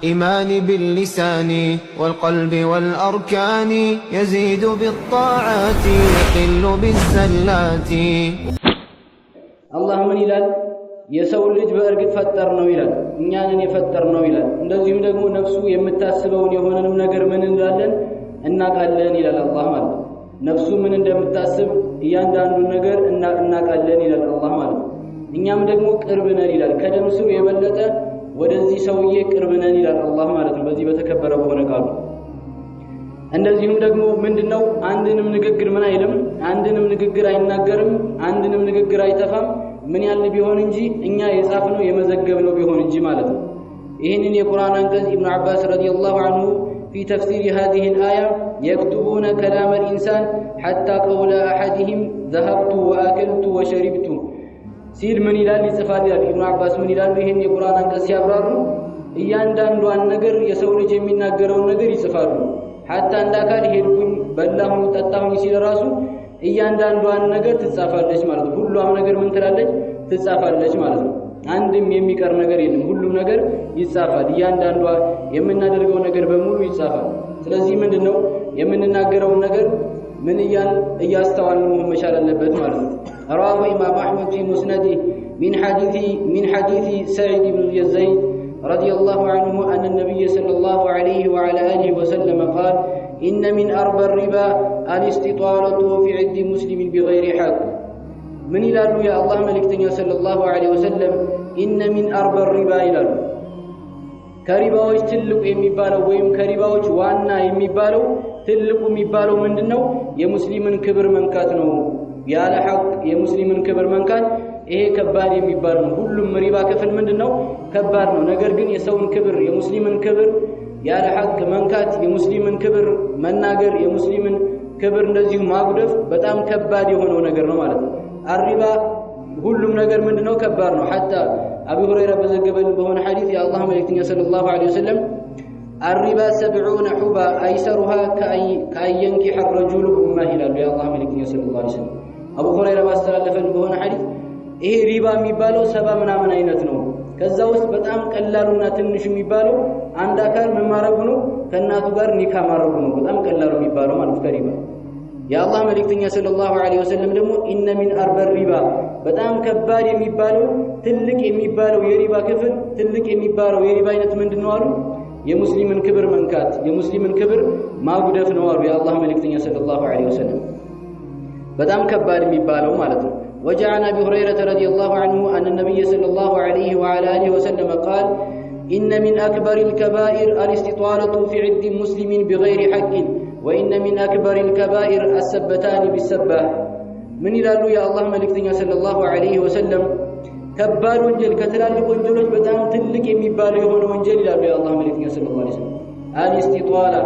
إيمان باللسان والقلب والأركان يزيد بالطاعات يقل بالزلات. الله من ይላል የሰው ልጅ በእርግጥ ፈጠር ነው ይላል እኛንን የፈጠር ነው ይላል እንደዚሁም ደግሞ ነፍሱ የምታስበውን የሆነንም ነገር ምን እንዳለን እናቃለን ይላል አላህ ማለት ነው ነፍሱ ምን እንደምታስብ እያንዳንዱ ነገር እናቃለን ይላል አላህ ማለት ነው እኛም ደግሞ ቅርብ ነን ይላል ከደምሱ የበለጠ ወደዚህ ሰውዬ ቅርብ ነን ይላል አላህ ማለት ነው በዚህ በተከበረ በሆነ ቃሉ እንደዚሁም ደግሞ ምንድነው አንድንም ንግግር ምን አይልም አንድንም ንግግር አይናገርም አንድንም ንግግር አይተፋም ምን ያለ ቢሆን እንጂ እኛ የጻፍነው የመዘገብነው ቢሆን እንጂ ማለት ነው ይሄንን የቁርአን አንቀጽ ኢብኑ አባስ ረዲየላሁ ዐንሁ في تفسير هذه الآية يكتبون كلام الإنسان حتى قول أحدهم ذهبت وأكلت وشربت ሲል ምን ይላል ይጽፋል ይላል ኢብኑ አባስ ምን ይላል ይሄን የቁርአን አንቀጽ ሲያብራሩ እያንዳንዷን ነገር የሰው ልጅ የሚናገረውን ነገር ይጽፋሉ حتى እንዳካል ሄድኩኝ በላሁኝ ጠጣሁኝ ሲል ራሱ እያንዳንዷን ነገር ትጻፋለች ማለት ነው ሁሉም ነገር ምን ትላለች ትጻፋለች ማለት ነው አንድም የሚቀር ነገር የለም ሁሉም ነገር ይጻፋል እያንዳንዷ የምናደርገው ነገር በሙሉ ይጻፋል ስለዚህ ምንድነው የምንናገረው ነገር ምን እያስተዋልን መሆን መቻል አለበት ማለት ነው رواه إمام أحمد في مسنده من حديث سعيد بن زيد رضي الله عنه أن النبي صلى الله عليه وعلى آله وسلم قال إن من أربى الربا الاستطالة في عد مسلم بغير حق من إلالو يا الله ملكتني صلى الله عليه وسلم إن من أربى الربا إلالو كرباوش تلق يميبالو ويم كرباوش وانا يميبالو تلق يميبالو مندنو يا مسلمن كبر منكاتنو ያለ ሐቅ የሙስሊምን ክብር መንካት ይሄ ከባድ የሚባል ነው ሁሉም ሪባ ክፍል ምንድነው ከባድ ነው ነገር ግን የሰውን ክብር የሙስሊምን ክብር ያለ ሐቅ መንካት የሙስሊምን ክብር መናገር የሙስሊምን ክብር እንደዚሁ ማጉደፍ በጣም ከባድ የሆነው ነገር ነው ማለት ነው አሪባ ሁሉም ነገር ምንድነው ከባድ ነው حتى አቡ ሁረይራ በዘገበልን በሆነ ሐዲስ የአላህ መልእክተኛ ሰለላሁ ዐለይሂ ወሰለም الربا 70 حبا ايسرها كاينكح الرجل امه ይላሉ የአላህ መልእክተኛ ሰለላሁ ዐለይሂ ወሰለም አቡ ሁረይራ ባስተላለፈን በሆነ ሐዲስ ይሄ ሪባ የሚባለው 70 ምናምን አይነት ነው ከዛ ውስጥ በጣም ቀላሉና ትንሽ የሚባለው አንድ አካል መማረጉ ነው ከናቱ ጋር ኒካ ማረጉ ነው በጣም ቀላሉ የሚባለው ማለት ከሪባ የአላህ መልእክተኛ ሰለላሁ ዐለይሂ ወሰለም ደግሞ ኢነ ሚን አርበር ሪባ በጣም ከባድ የሚባለው ትልቅ የሚባለው የሪባ ክፍል ትልቅ የሚባለው የሪባ አይነት ምንድነው አሉ የሙስሊምን ክብር መንካት የሙስሊምን ክብር ማጉደፍ ነው አሉ የአላህ መልእክተኛ ሰለላሁ ዐለይሂ ወሰለም በጣም ከባድ የሚባለው ማለት ነው وجعل ابي هريره رضي الله عنه ان النبي صلى الله عليه وعلى اله وسلم قال ان من اكبر الكبائر الاستطاله في عد مسلم بغير حق وان من اكبر الكبائر السبتان بالسبه من ይላሉ የአላህ መልእክተኛ ሰለላሁ ዐለይሂ ወሰለም ከባድ ወንጀል ከትላልቅ ወንጀሎች በጣም ትልቅ የሚባለው የሆነ ወንጀል ይላሉ የአላህ መልእክተኛ ሰለላሁ ዐለይሂ ወሰለም الاستطاله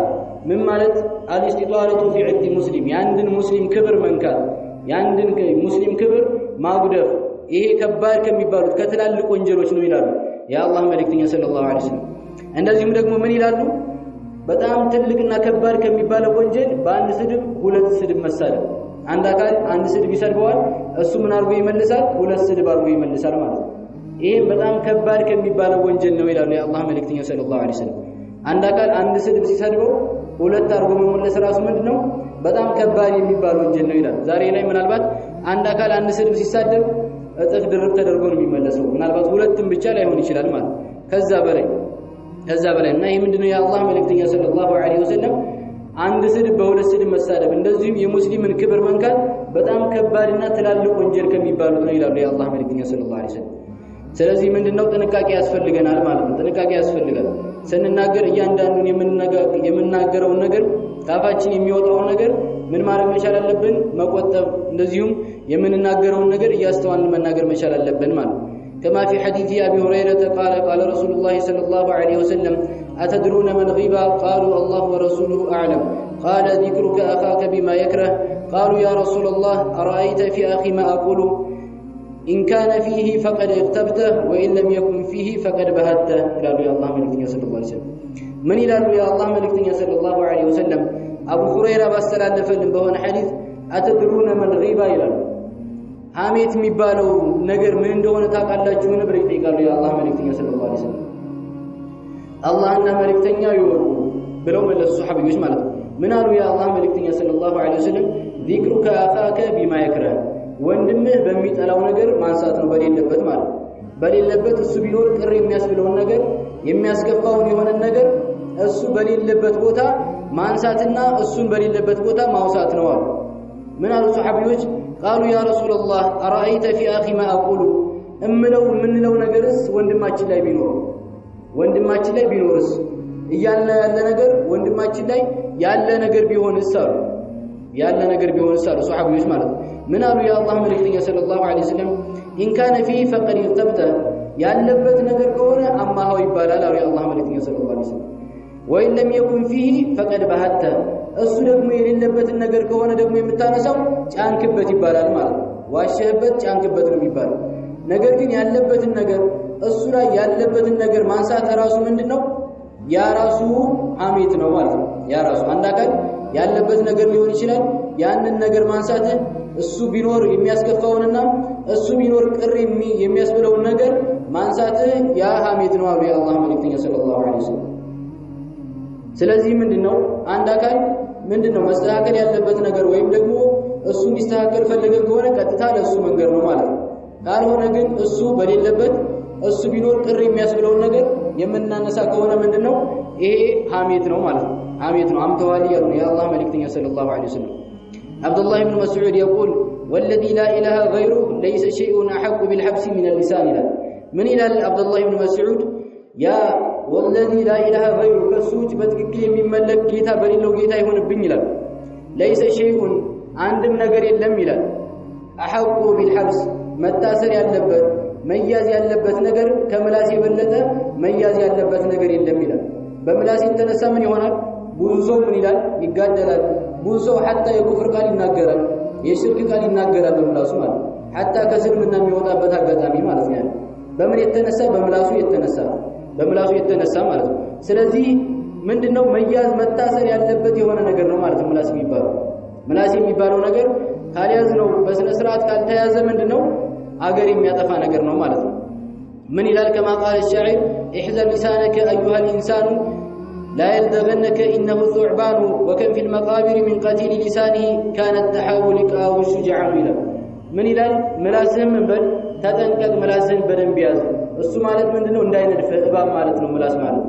ምን ማለት الاستطاله في عد مسلم ያንድን ሙስሊም ክብር መንካት ያንድን ሙስሊም ክብር ማጉደፍ ይሄ ከባድ ከሚባሉት ከትላልቅ ወንጀሎች ነው ይላሉ የአላህ መልእክተኛ ሰለላሁ ዐለይሂ ወሰለም እንደዚህም ደግሞ ምን ይላሉ በጣም ትልቅና ከባድ ከሚባለው ወንጀል በአንድ ስድብ ሁለት ስድብ መሳደብ አንድ አካል አንድ ስድብ ይሰድበዋል እሱ ምን አርጎ ይመልሳል ሁለት ስድብ አርጎ ይመልሳል ማለት ነው ይሄ በጣም ከባድ ከሚባለው ወንጀል ነው ይላሉ የአላህ መልእክተኛ ሰለላሁ ዐለይሂ ወሰለም አንድ አካል አንድ ስድብ ሲሰድበው ሁለት አርጎ መመለስ ራሱ ምንድነው በጣም ከባድ የሚባል ወንጀል ነው ይላል ዛሬ ላይ ምናልባት አንድ አካል አንድ ስድብ ሲሳደብ እጥፍ ድርብ ተደርጎ ነው የሚመለሰው ምናልባት ሁለትም ብቻ ላይሆን ይችላል ማለት ከዛ በላይ እና ይሄ ምንድነው የአላህ መልእክተኛ ሰለላሁ ዐለይሂ ወሰለም አንድ ስድብ በሁለት ስድብ መሳደብ እንደዚህም የሙስሊምን ክብር መንካት በጣም ከባድና ትላልቅ ወንጀል ከሚባሉት ነው ይላሉ የአላህ መልእክተኛ ሰለላሁ ዐለይሂ ወሰለም ስለዚህ ምንድነው ጥንቃቄ ያስፈልገናል ማለት ነው ጥንቃቄ ያስፈልጋል ስንናገር እያንዳንዱን የምንናገረው ነገር ታፋችን የሚወጣው ነገር ምን ማድረግ መቻል አለብን መቆጠብ እንደዚሁም የምንናገረው ነገር እያስተዋልን መናገር መቻል አለብን ማለት كما في حديث ابي هريره قال رسول الله صلى الله عليه وسلم اتدرون من غيبا قالوا الله ورسوله اعلم قال ذكرك اخاك بما يكره قالوا يا رسول الله ارايت في اخي ما اقول إن كان فيه فقد اغتبته وإن لم يكن فيه فقد بهته قال يا الله ملكتنا صلى الله عليه وسلم من إلى يا الله ملكتنا صلى الله عليه وسلم أبو هريرة باستلافن بهون حديث أتدرون من غيبا إلى حاميت የሚባለው ነገር ምን እንደሆነ ታውቃላችሁ ምን ብለው ይጠይቃሉ የአላህ መልእክተኛ ሰለላሁ ዐለይሂ ወሰለም አላህና መልእክተኛው ይወቁ ብለው መለሱ ሱሐቢዎች ማለት ነው። ምን አሉ የአላህ መልእክተኛ ሰለላሁ ዐለይሂ ወሰለም ዚክሩከ አኻከ ቢማ ይክረህ ወንድምህ በሚጠላው ነገር ማንሳት ነው በሌለበት ማለት ነው። በሌለበት እሱ ቢኖር ቅር የሚያስብለውን ነገር የሚያስከፋውን የሆነ ነገር እሱ በሌለበት ቦታ ማንሳትና እሱን በሌለበት ቦታ ማውሳት ነው አሉ። ምን አሉ ሱሐቢዎች ቃሉ ያ ረሱላህ አራአይተ ፊ አኺ ማ አቁሉ የምንለው ነገርስ ወንድማችን ላይ ቢኖርስ እያለ ያለ ነገር ወንድማችን ላይ ያለ ነገር ቢሆንስ አሉ ሱሐቢዎች ማለት ነው። ምን አሉ የአላህ መልእክተኛ ሰለላሁ ዐለይሂ ወሰለም ኢን ካነ ፊህ ፈቀድ ይርተብተ ያለበት ነገር ከሆነ አማሃው ይባላል አሉ የአላህ መልእክተኛ ሰለላሁ ዐለይሂ ወሰለም። ወይን ለም የኩን ፊህ ፈቀድ ባህተ እሱ ደግሞ የሌለበትን ነገር ከሆነ ደግሞ የምታነሳው ጫንክበት ይባላል ማለት ነው። ዋሸህበት ጫንክበት ነው የሚባለው። ነገር ግን ያለበትን ነገር እሱ ላይ ያለበትን ነገር ማንሳት ራሱ ምንድነው? ያ ራሱ ሐሜት ነው ማለት ነው። ያ ራሱ አንድ አካል ያለበት ነገር ሊሆን ይችላል። ያንን ነገር ማንሳት እሱ ቢኖር የሚያስከፋውንና እሱ ቢኖር ቅር የሚያስብለውን ነገር ማንሳት ያ ሐሜት ነው አሉ የአላህ መልእክተኛ ሰለላሁ ዐለይሂ ወሰለም። ስለዚህ ምንድነው አንድ አካል ምንድነው መስተካከል ያለበት ነገር ወይም ደግሞ እሱ እንዲስተካከል ፈልገን ከሆነ ቀጥታ ለሱ መንገር ነው ማለት ነው። ካልሆነ ግን እሱ በሌለበት እሱ ቢኖር ቅር የሚያስብለውን ነገር የምናነሳ ከሆነ ምንድነው ይሄ ሐሜት ነው ማለት ነው። ሐሜት ነው አምተዋል ያሉ የአላህ መልእክተኛ ሰለላሁ ዐለይሂ ወሰለም። አብዱላህ ኢብኑ መስዑድ يقول والذي لا اله غيره ليس شيء احق بالحبس من اللسان ይላል። ምን ይላል አብዱላህ ኢብኑ መስዑድ ያ والذي لا اله غيره ከሱጭ በትክክል የሚመለክ ጌታ በሌለው ጌታ ይሆንብኝ ይላል። ليس شيء አንድም ነገር የለም ይላል احق بالحبس መታሰር ያለበት መያዝ ያለበት ነገር ከምላስ የበለጠ መያዝ ያለበት ነገር የለም ይላል። በምላስ የተነሳ ምን ይሆናል? ብዙ ሰው ምን ይላል? ይጋደላል። ብዙ ሰው حتى የኩፍር ቃል ይናገራል፣ የሽርክ ቃል ይናገራል በምላሱ ማለት حتى ከእስልምና የሚወጣበት አጋጣሚ ማለት ነው። በምን የተነሳ? በምላሱ የተነሳ ማለት ነው። ስለዚህ ምንድነው መያዝ መታሰር ያለበት የሆነ ነገር ነው ማለት ነው። ምላስ የሚባለው ነገር ካልያዝ ነው በስነ ስርዓት ካልተያዘ ምንድነው አገር የሚያጠፋ ነገር ነው ማለት ነው። ምን ይላል? كما قال الشاعر احذر لسانك ايها الانسان لا يلدغنك انه ثعبان وكم في المقابر من قتيل لسانه كان التحاول لقاه الشجاع ይላል። ምን ይላል? ምላስህን በል ተጠንቀቅ፣ ምላስህን በደንብ ያዝ። እሱ ማለት ምንድነው? እንዳይነድፍ እባብ ማለት ነው ምላስ ማለት።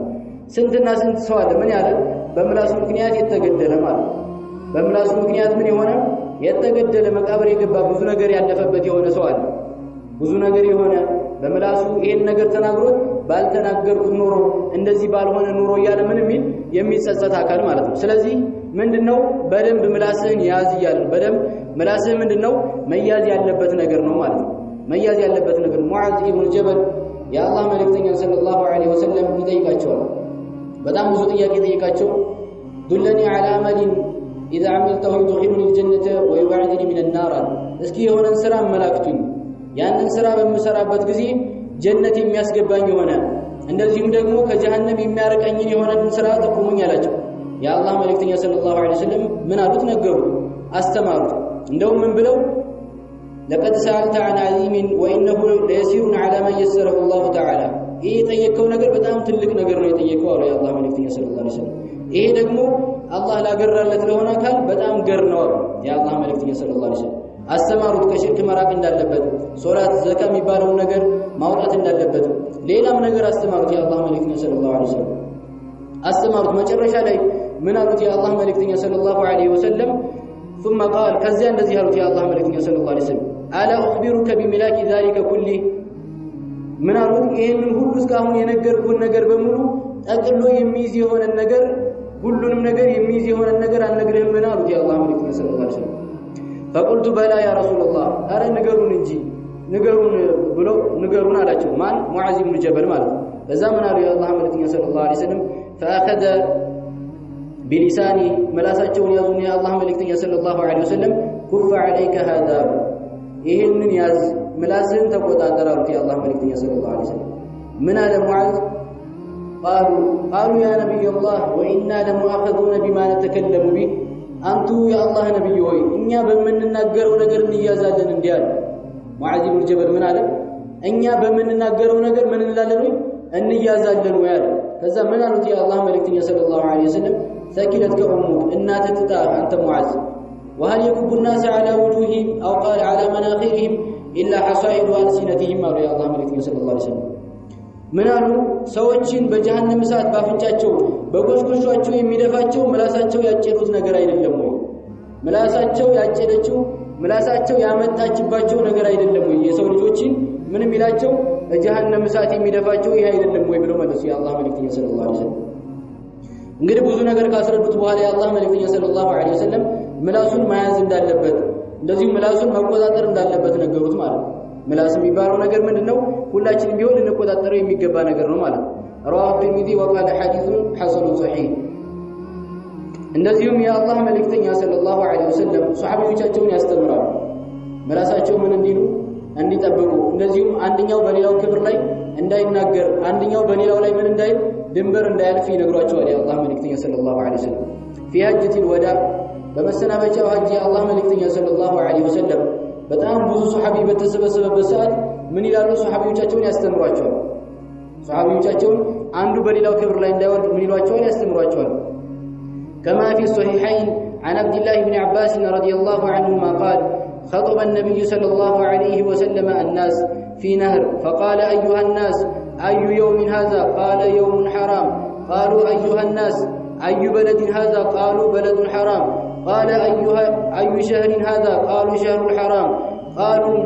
ስንትና ስንት ሰው አለ ምን ያለ በምላሱ ምክንያት የተገደለ ማለት ነው። በምላሱ ምክንያት ምን የሆነ የተገደለ መቃብር የገባ ብዙ ነገር ያለፈበት የሆነ ሰው አለ። ብዙ ነገር የሆነ በምላሱ ይሄን ነገር ተናግሮት ባልተናገርኩት ኖሮ እንደዚህ ባልሆነ ኖሮ እያለ ምን የሚጸጸት አካል ማለት ነው። ስለዚህ ምንድነው በደንብ ምላስህን ያዝ ይያል። በደንብ ምላስህ ምንድነው መያዝ ያለበት ነገር ነው ማለት ነው። መያዝ ያለበት ነገር ሙዓዝ ኢብኑ ጀበል የአላህ መልእክተኛ ሰለላሁ ዐለይሂ ወሰለም ይጠይቃቸዋል። በጣም ብዙ ጥያቄ ጠይቃቸው ዱለኒ ዐላ አመሊን ኢዛ አመልተሁ ይድኺሉኒ አልጀነተ ወዩብዒዱኒ ሚነ ናር። እስኪ የሆነን ስራ አመላክቱኝ ያንን ስራ በምሰራበት ጊዜ ጀነት የሚያስገባኝ የሆነ እንደዚሁም ደግሞ ከጀሃነም የሚያርቀኝን የሆነን ስራ ጠቁሙኝ አላቸው። የአላህ መልእክተኛ ሰለላሁ ዐለይሂ ወሰለም ምን አሉት? ነገሩት፣ አስተማሩት። እንደውም ምን ብለው لقد سألت عن عظيم وإنه ليسير على ما يسره الله تعالى። ይሄ የጠየቀው ነገር በጣም ትልቅ ነገር ነው የጠየቀው አሉ የአላህ መልእክተኛ ሰለላሁ ዐለይሂ ወሰለም። ይሄ ደግሞ አላህ ላገራለት ለሆነ አካል በጣም ገር ነው አሉ የአላህ መልእክተኛ ሰለላሁ ዐለይሂ ወሰለም። አስተማሩት ከሽርክ መራቅ እንዳለበት፣ ሶላት ዘካ የሚባለውን ነገር ማውጣት እንዳለበት፣ ሌላም ነገር አስተማሩት የአላህ መልእክተኛ ሰለላሁ ዐለይሂ ወሰለም አስተማሩት። መጨረሻ ላይ ምን አሉት የአላህ መልእክተኛ ሰለላሁ ዐለይሂ ወሰለም? ثم قال ከዚያ እንደዚህ አሉት የአላህ መልእክተኛ ሰለላሁ ዐለይሂ ወሰለም አላ اخبرك بملاك ذلك كله። ምን አሉት? ይሄንን ሁሉ እስካሁን የነገርኩን ነገር በሙሉ ጠቅሎ የሚይዝ የሆነ ነገር ሁሉንም ነገር የሚይዝ የሆነ ነገር አልነግርህም ምን አሉት የአላህ መልእክተኛ ሰለላሁ ዐለይሂ ወሰለም። فقلت بلا يا رسول الله አረ ንገሩን እንጂ ንገሩን አላቸው። ማን? ሙዓዝ ኢብኑ ጀበል ማለት ነው። በዛ ምን አሉ የአላህ መልእክተኛ ሰለላሁ ዐለይሂ ወሰለም فاخذ بلساني መላሳቸውን ያዙን የአላህ መልእክተኛ ሰለላሁ ዐለይሂ ወሰለም كف عليك هذا ይሄንን ያዝ ምላስህን ተቆጣጠር አሉት የአላህ መልእክተኛ ሰለላሁ ዐለይሂ ወሰለም። ምን አለ ሙዓዝ? قالوا يا نبي الله وإنا لمؤاخذون بما نتكلم به አንቱ የአላህ ነብይ ሆይ እኛ በመንናገረው ነገር እንያዛለን እንዲያል ሙዓዝ ኢብኑ ጀበል ምን አለ? እኛ በመንናገረው ነገር ምን እንላለን ወይ እንያዛለን ወይ አለ። ከዛ ምን አሉት የአላህ መልእክተኛ ሰለላሁ ዐለይሂ ወሰለም ثقلتك أمك እናት ትታ አንተ ሙዓዝ وهل يكب الناس على وجوههم أو قال على مناخرهم إلا حصائد ألسنتهم አሉ የአላህ መልእክተኛ ሰለላሁ ዐለይሂ ወሰለም ምን አሉ ሰዎችን በጀሃነም እሳት ባፍንጫቸው በጎሽጎሻቸው የሚደፋቸው ምላሳቸው ያጨዱት ነገር አይደለም ወይ ምላሳቸው ያጨደችው ምላሳቸው ያመጣችባቸው ነገር አይደለም ወይ የሰው ልጆችን ምንም ይላቸው በጀሃነም እሳት የሚደፋቸው ይሄ አይደለም ወይ ብለው መለሱ የአላህ መልእክተኛ ሰለላሁ ዐለይሂ ወሰለም እንግዲህ ብዙ ነገር ካስረዱት በኋላ የአላህ መልእክተኛ ሰለላሁ ዐለይሂ ወሰለም ምላሱን መያዝ እንዳለበት እንደዚሁ ምላሱን መቆጣጠር እንዳለበት ነገሩት ማለት ነው ምላስ የሚባለው ነገር ምንድነው ሁላችንም ቢሆን ልንቆጣጠረው የሚገባ ነገር ነው ማለት ነው رواه الترمذي وقال حديث حسن صحيح እንደዚሁም የአላህ መልእክተኛ ሰለላሁ ዐለይሂ ወሰለም ሱሐቢዎቻቸውን ያስተምራሉ ምላሳቸው ምን እንዲሉ እንዲጠብቁ እንደዚሁም አንደኛው በሌላው ክብር ላይ እንዳይናገር አንደኛው በሌላው ላይ ምን እንዳይል ድንበር እንዳያልፍ ይነግሯቸዋል የአላህ መልእክተኛ ሰለላሁ ዐለይሂ ወሰለም في حجة الوداع በመሰናበቻው ሐጅ የአላህ መልእክተኛ ሰለላሁ ዐለይሂ ወሰለም በጣም ብዙ ሱሐቢ በተሰበሰበበት ሰዓት ምን ይላሉ ሱሐቢዎቻቸውን ያስተምሯቸዋል ሱሐቢዎቻቸውን አንዱ በሌላው ክብር ላይ እንዳይወርድ ምን ይሏቸዋል ያስተምሯቸዋል كما في الصحيحين عن عبد الله بن عباس رضي الله عنهما قال خطب النبي صلى الله عليه وسلم الناس في نهر فقال أيها الناس أي يوم هذا قال يوم حرام قالوا أيها الناس أي بلد هذا قالوا بلد حرام قال أي شهر هذا قالوا شهر الحرام قالوا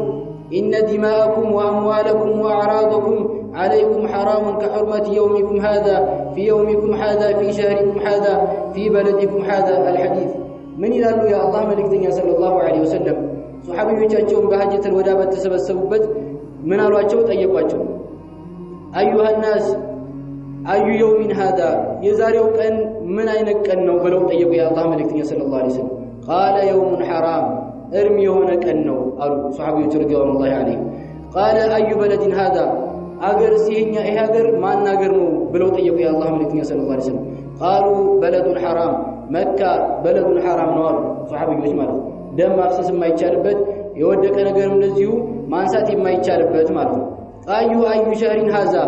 إن دماءكم وأموالكم وأعراضكم عليكم حرام كحرمة يومكم هذا في يومكم هذا في شهركم هذا في بلدكم هذا الحديث من يلالو يا الله ملكتنا صلى الله عليه وسلم صحابيዎቻቸውን በሐጀተል ወዳ በተሰበሰቡበት ምን አሏቸው ጠየቋቸው أيها الناس أي يوم هذا የዛሬው ቀን ምን አይነት ቀን ነው ብለው ጠየቁ የአላህ መልእክተኛ ሰለላሁ ዐለይሂ ወሰለም قال يوم حرام እርም የሆነ ቀን ነው አሉ ሱሐቢዎቹ ረዲየላሁ ዐለይሂ قال أي بلد هذا አገር ሲኛ ይሄ ሀገር ማን ሀገር ነው ብለው ጠየቁ የአላህ መልእክተኛ ሰለላሁ ዐለይሂ ወሰለም قالوا بلد حرام መካ بلد حرام ነው አሉ ሱሐቢዎች ማለት ደም ማፍሰስ የማይቻልበት የወደቀ ነገር እንደዚሁ ማንሳት የማይቻልበት ማለት ነው أي شهر هذا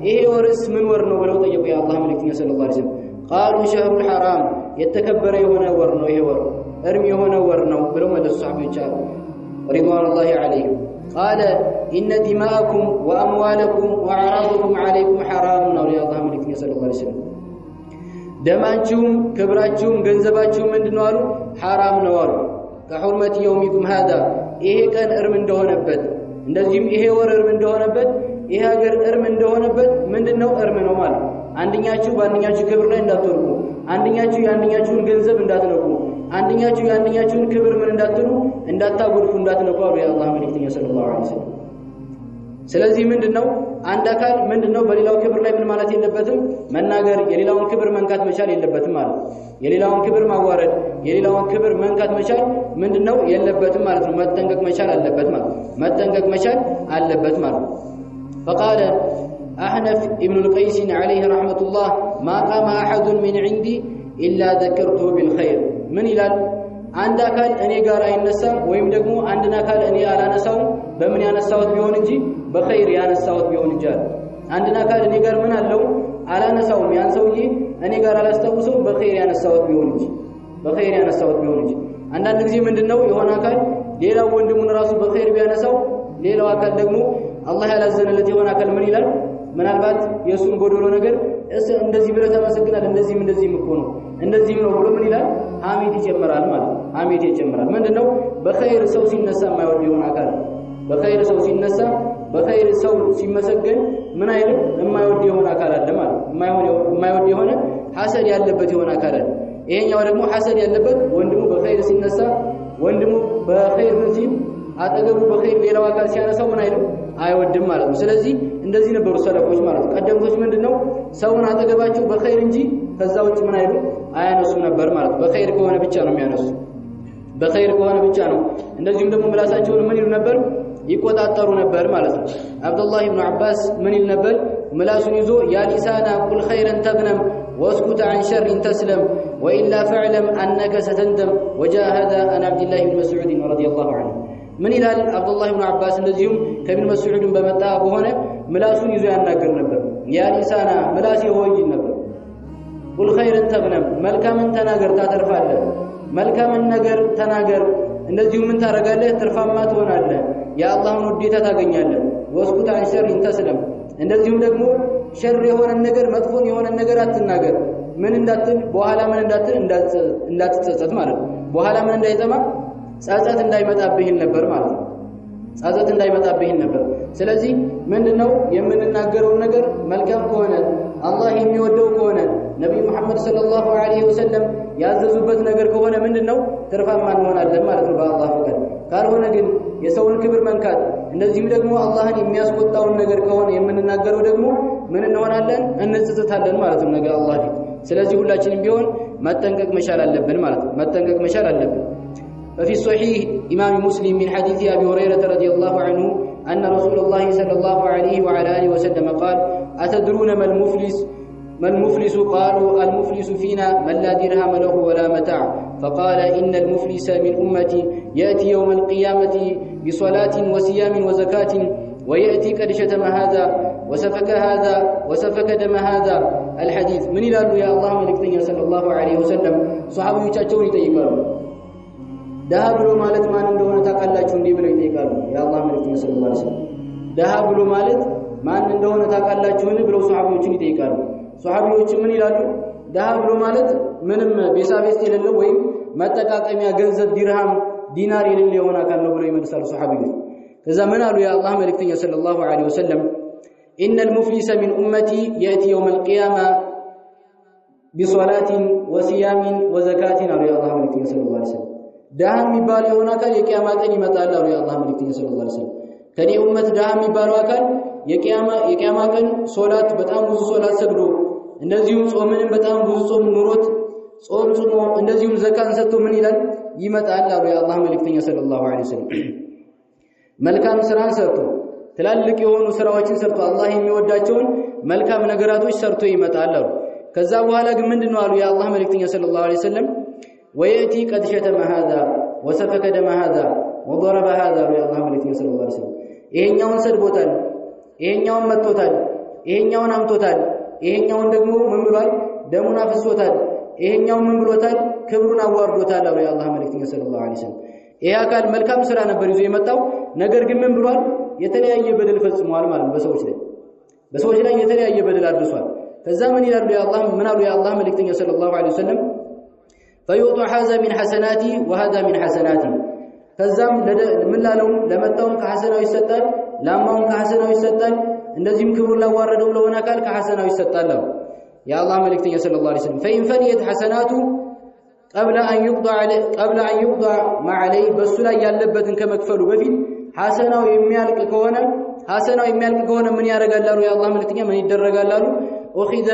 ይሄ ወርስ ምን ወር ነው ብለው ጠየቁ የአላህ መልእክተኛ ሰለላሁ ዐለይሂ ወሰለም قالوا شهر الحرام የተከበረ የሆነ ወር ነው ይሄ ወር እርም የሆነ ወር ነው ብለው መለሱ ሱሐቢዎች رضوان الله عليهم قال إن دماءكم وأموالكم وأعراضكم عليكم حرام ነው የአላህ መልእክተኛ ሰለላሁ ዐለይሂ ወሰለም ደማችሁም ክብራችሁም ገንዘባችሁም ምንድነው አሉ حرام ነው አሉ كحرمة يومكم هذا ይሄ ቀን እርም እንደሆነበት እንደዚህም ይሄ ወር እርም እንደሆነበት ይሄ ሀገር እርም እንደሆነበት ምንድነው እርም ነው ማለት አንደኛችሁ በአንደኛችሁ ክብር ላይ እንዳትወርቁ አንደኛችሁ የአንደኛችሁን ገንዘብ እንዳትነኩ አንደኛችሁ የአንደኛችሁን ክብር ምን እንዳትሉ እንዳታጎድፉ እንዳትነኩ አሉ የአላህ መልእክተኛ ሰለላሁ ዐለይሂ ወሰለም ስለዚህ ምንድነው አንድ አካል ምንድነው በሌላው ክብር ላይ ምን ማለት የለበትም መናገር የሌላውን ክብር መንካት መቻል የለበትም ማለት የሌላውን ክብር ማዋረድ የሌላውን ክብር መንካት መቻል ምንድነው የለበትም ማለት ነው መጠንቀቅ መቻል አለበት ማለት መጠንቀቅ መቻል አለበት ማለት فقال أحنف ابن القيس عليه رحمة الله ما قام أحد من عندي إلا ذكرته بالخير من إلال عند أكال أني قار أينسا ويم دقمو عندنا أكال أني على نساو بمن يانساوت بيونجي بخير يانساوت بيونجال عندنا أكال أني قار من اللو على نساو يانساوجي أني قار على استوسو بخير يانساوت بيونجي بخير يانساوت بيونجي عندنا نجزي من دنو يهون أكال ليلا وندمون راسو بخير بيانساو ليلا أكال دقمو الله ያላዘነለት የሆነ አካል ምን ይላል ምናልባት የሱን ጎዶሎ ነገር እንደዚህ ብለ ተመሰግናል እንደዚህ እኮ ነው እንደዚህ ነው ብሎ ምን ይላል ሐሜት ይጨምራል ማለት ሐሜት ይጨምራል ምንድነው በኸይር ሰው ሲነሳ የማይወድ የሆነ አካል በኸይር ሰው ሲነሳ በኸይር ሰው ሲመሰገን ምን አይልም የማይወድ የሆነ አካል አለ ማለት የማይወድ የሆነ ሐሰድ ያለበት የሆነ አካል አለ ይሄኛው ደግሞ ሐሰድ ያለበት ወንድሙ በኸይር ሲነሳ ወንድሙ በኸይር ሲል አጠገቡ በኸይር ሌላው አካል ሲያነሳው ምን አይልም አይወድም ማለት ነው ስለዚህ እንደዚህ ነበሩ ሰለፎች ማለት ነው ቀደምቶች ምንድነው ሰውን አጠገባቸው በኸይር እንጂ ከዛ ውጭ ምን አይሉ አያነሱ ነበር ማለት ነው በኸይር ከሆነ ብቻ ነው የሚያነሱ በኸይር ከሆነ ብቻ ነው እንደዚህም ደግሞ ምላሳቸውን ምን ይሉ ነበር ይቆጣጠሩ ነበር ማለት ነው አብዱላህ ኢብኑ አባስ ምን ይል ነበር ምላሱን ይዞ ያ ሊሳና ቁል ኸይረን ተግነም واسكت عن شر تسلم وإلا فاعلم أنك ستندم وجاء هذا عن عبد الله بن مسعود رضي الله عنه من ይላል አብዱላህ ኢብኑ አባስ እንደዚሁም ከኢብኑ መስዑድ በመጣ በሆነ ምላሱን ይዞ ያናገር ነበር ያ ሊሳና ምላሴ ሆይ ነበር ቁል ኸይረን ተግነም መልካምን ተናገር ታተርፋለህ መልካምን ነገር ተናገር እንደዚሁ ምን ታረጋለህ ትርፋማ ትሆናለህ የአላህን ውዴታ ታገኛለህ ወስኩት عن شر ተስለም እንደዚሁም ደግሞ ሸር የሆነ ነገር መጥፎን የሆነ ነገር አትናገር ምን እንዳትል በኋላ ምን እንዳትጸጸት ማለት ነው በኋላ ምን እንዳይጠማ ጸጸት እንዳይመጣብህ ነበር ማለት ነው ጸጸት እንዳይመጣብህ ነበር ስለዚህ ምንድነው የምንናገረው ነገር መልካም ከሆነ አላህ የሚወደው ከሆነ ነብዩ መሐመድ ሰለላሁ ዐለይሂ ወሰለም ያዘዙበት ነገር ከሆነ ምንድነው ትርፋማ እንሆናለን ማለት ነው በአላህ ፈቃድ ካልሆነ ግን የሰውን ክብር መንካት እንደዚህም ደግሞ አላህን የሚያስቆጣውን ነገር ከሆነ የምንናገረው ደግሞ ምን እንሆናለን እንጸጸታለን ማለት ነው ነገ አላህ ፊት ስለዚህ ሁላችንም ቢሆን መጠንቀቅ መቻል አለብን ማለት ነው መጠንቀቅ መቻል አለብን ففي الصحيح إمام مسلم من حديث أبي هريرة رضي الله عنه أن رسول الله صلى الله عليه وعلى آله وسلم قال أتدرون ما المفلس قالوا المفلس فينا من لا درهم له ولا متاع فقال إن المفلس من أمتي يأتي يوم القيامة بصلاة وصيام وزكاة ويأتي قد شتم هذا وسفك دم هذا الحديث من إلى يا الله ملكتنا صلى الله عليه وسلم صحابي يتشاور يطيقالوا ደሃ ብሎ ማለት ማን እንደሆነ ታውቃላችሁ እንዴ ብለው ይጠይቃሉ የአላህ መልእክተኛ ሰለላሁ ዐለይሂ ወሰለም ደሃ ብሎ ማለት ማን እንደሆነ ታውቃላችሁን ብለው ሱሐቢዎችን ይጠይቃሉ ሱሐቢዎች ምን ይላሉ ደሃ ብሎ ማለት ምንም ቤሳቤስት የሌለው ወይም መጠቃቀሚያ ገንዘብ ዲርሃም ዲናር የሌለው የሆነ አካል ነው ብለው ይመልሳሉ ሱሐቢዎች ከዛ ምን አሉ የአላህ መልእክተኛ ሰለላሁ ዐለይሂ ወሰለም إن المفلس من أمتي يأتي يوم القيامة بصلاة وصيام وزكاة على الله መልእክተኛ ሰለላሁ ዐለይሂ ወሰለም ደሃ የሚባል የሆነ አካል የቂያማ ቀን ይመጣል አሉ የአላህ መልእክተኛ ሰለላሁ ዐለይሂ ወሰለም ከኔ ኡመት ደሃ የሚባለው አካል የቂያማ ቀን ሶላት በጣም ብዙ ሶላት ሰግዶ እንደዚሁም ጾምንም በጣም ብዙ ጾም ኑሮት ጾም ጾሞ እንደዚሁም ዘካን ሰጥቶ ምን ይላል ይመጣል አሉ የአላህ መልእክተኛ ሰለላሁ ዐለይሂ ወሰለም መልካም ስራን ሰርቶ ትላልቅ የሆኑ ስራዎችን ሰርቶ አላህ የሚወዳቸውን መልካም ነገራቶች ሰርቶ ይመጣል አሉ ከዛ በኋላ ግን ምንድነው አሉ የአላህ መልእክተኛ ሰለላሁ ዐለይሂ ወሰለም ويأتي قد شتم هذا وسفك دم هذا وضرب هذا يا الله ملكنا صلى الله عليه وسلم ይሄኛውን ሰድቦታል ይሄኛውን መጥቶታል ይሄኛውን አምቶታል ይሄኛውን ደግሞ ምን ብሏል ደሙን አፍሶታል ይሄኛውን ምን ብሎታል ክብሩን አዋርዶታል አሉ ያ አላህ መልእክተኛ ሰለላሁ ዐለይሂ ወሰለም ይሄ አካል መልካም ስራ ነበር ይዞ የመጣው ነገር ግን ምን ብሏል የተለያየ በደል ፈጽሟል ማለት በሰዎች ላይ የተለያየ በደል አድርሷል ከዛ ምን ይላሉ ያ አላህ ምን አሉ ያ አላህ መልእክተኛ ሰለላሁ ዐለይሂ ወሰለም فيعطى هذا من حسناتي وهذا من حسناتي ከዛም ምን ላለው ለመጣው ከሐሰናው ይሰጣል ላማው ከሐሰናው ይሰጣል እንደዚህም ክብሩን ላዋረደው ለሆነ አካል ከሐሰናው ይሰጣል ያ አላህ መልእክተኛ ሰለላሁ ዐለይሂ ወሰለም فإن فنيت حسناته قبل أن يقضى ما عليه በሱ ላይ ያለበትን ከመክፈሉ በፊት ሐሰናው የሚያልቅ ከሆነ ምን ያደርጋሉ ያ አላህ መልእክተኛ ምን ይደረጋሉ أخذ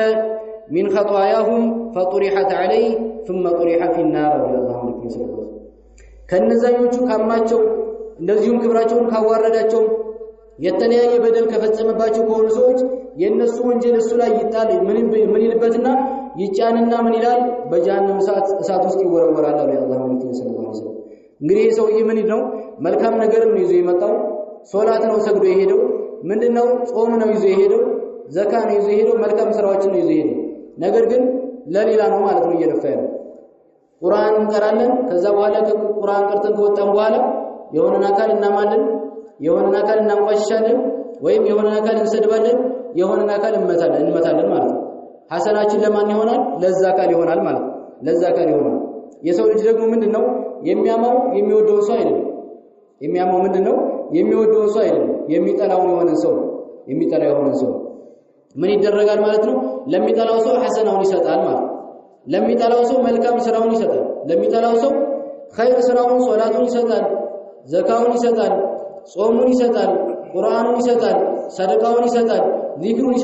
من خطاياهم فطرحت عليه ثم طرح في النار يا الله ملكي صلى الله عليه وسلم ከነዛኞቹ ካማቸው እንደዚሁም ክብራቸውን ካዋረዳቸው የተለያየ በደል ከፈጸመባቸው ከሆኑ ሰዎች የነሱ ወንጀል እሱ ላይ ይጣል ምን ይልበትና ይጫንና ምን ይላል በጀሃነም እሳት ውስጥ ይወረወራል አለ አላህ መልእክተኛ ሰለላሁ ዐለይሂ ወሰለም እንግዲህ ሰውዬ ምን ነው መልካም ነገር ነው ይዞ የመጣው ሶላት ነው ሰግዶ የሄደው ምንድነው ጾም ነው ይዞ የሄደው ዘካ ነው ይዞ የሄደው መልካም ስራዎችን ነው ይዞ የሄደው ነገር ግን ለሌላ ነው ማለት ነው እየለፋ ያለው ቁርአን እንቀራለን ከዛ በኋላ ቁርአን ቀርተን ከወጣን በኋላ የሆነን አካል እናማለን የሆነን አካል እናንቋሽሻለን ወይም የሆነን አካል እንሰድባለን የሆነን አካል እንመታለን ማለት ነው ሐሰናችን ለማን ይሆናል ለዛ አካል ይሆናል ማለት ነው ለዛ አካል ይሆናል የሰው ልጅ ደግሞ ምንድነው የሚያማው የሚወደው ሰው አይደለም የሚያማው ምንድነው የሚወደው ሰው አይደለም የሚጠላው የሆነን ሰው ምን ይደረጋል ማለት ነው ለሚጠላው ሰው ሐሰናውን ይሰጣል ማለት ለሚጠላው ሰው መልካም ስራውን ይሰጣል ለሚጠላው ሰው ኸይር ስራውን ሶላቱን ይሰጣል ዘካውን ይሰጣል ጾሙን ይሰጣል ቁርአኑን ይሰጣል ሰደቃውን ይሰጣል ዚክሩን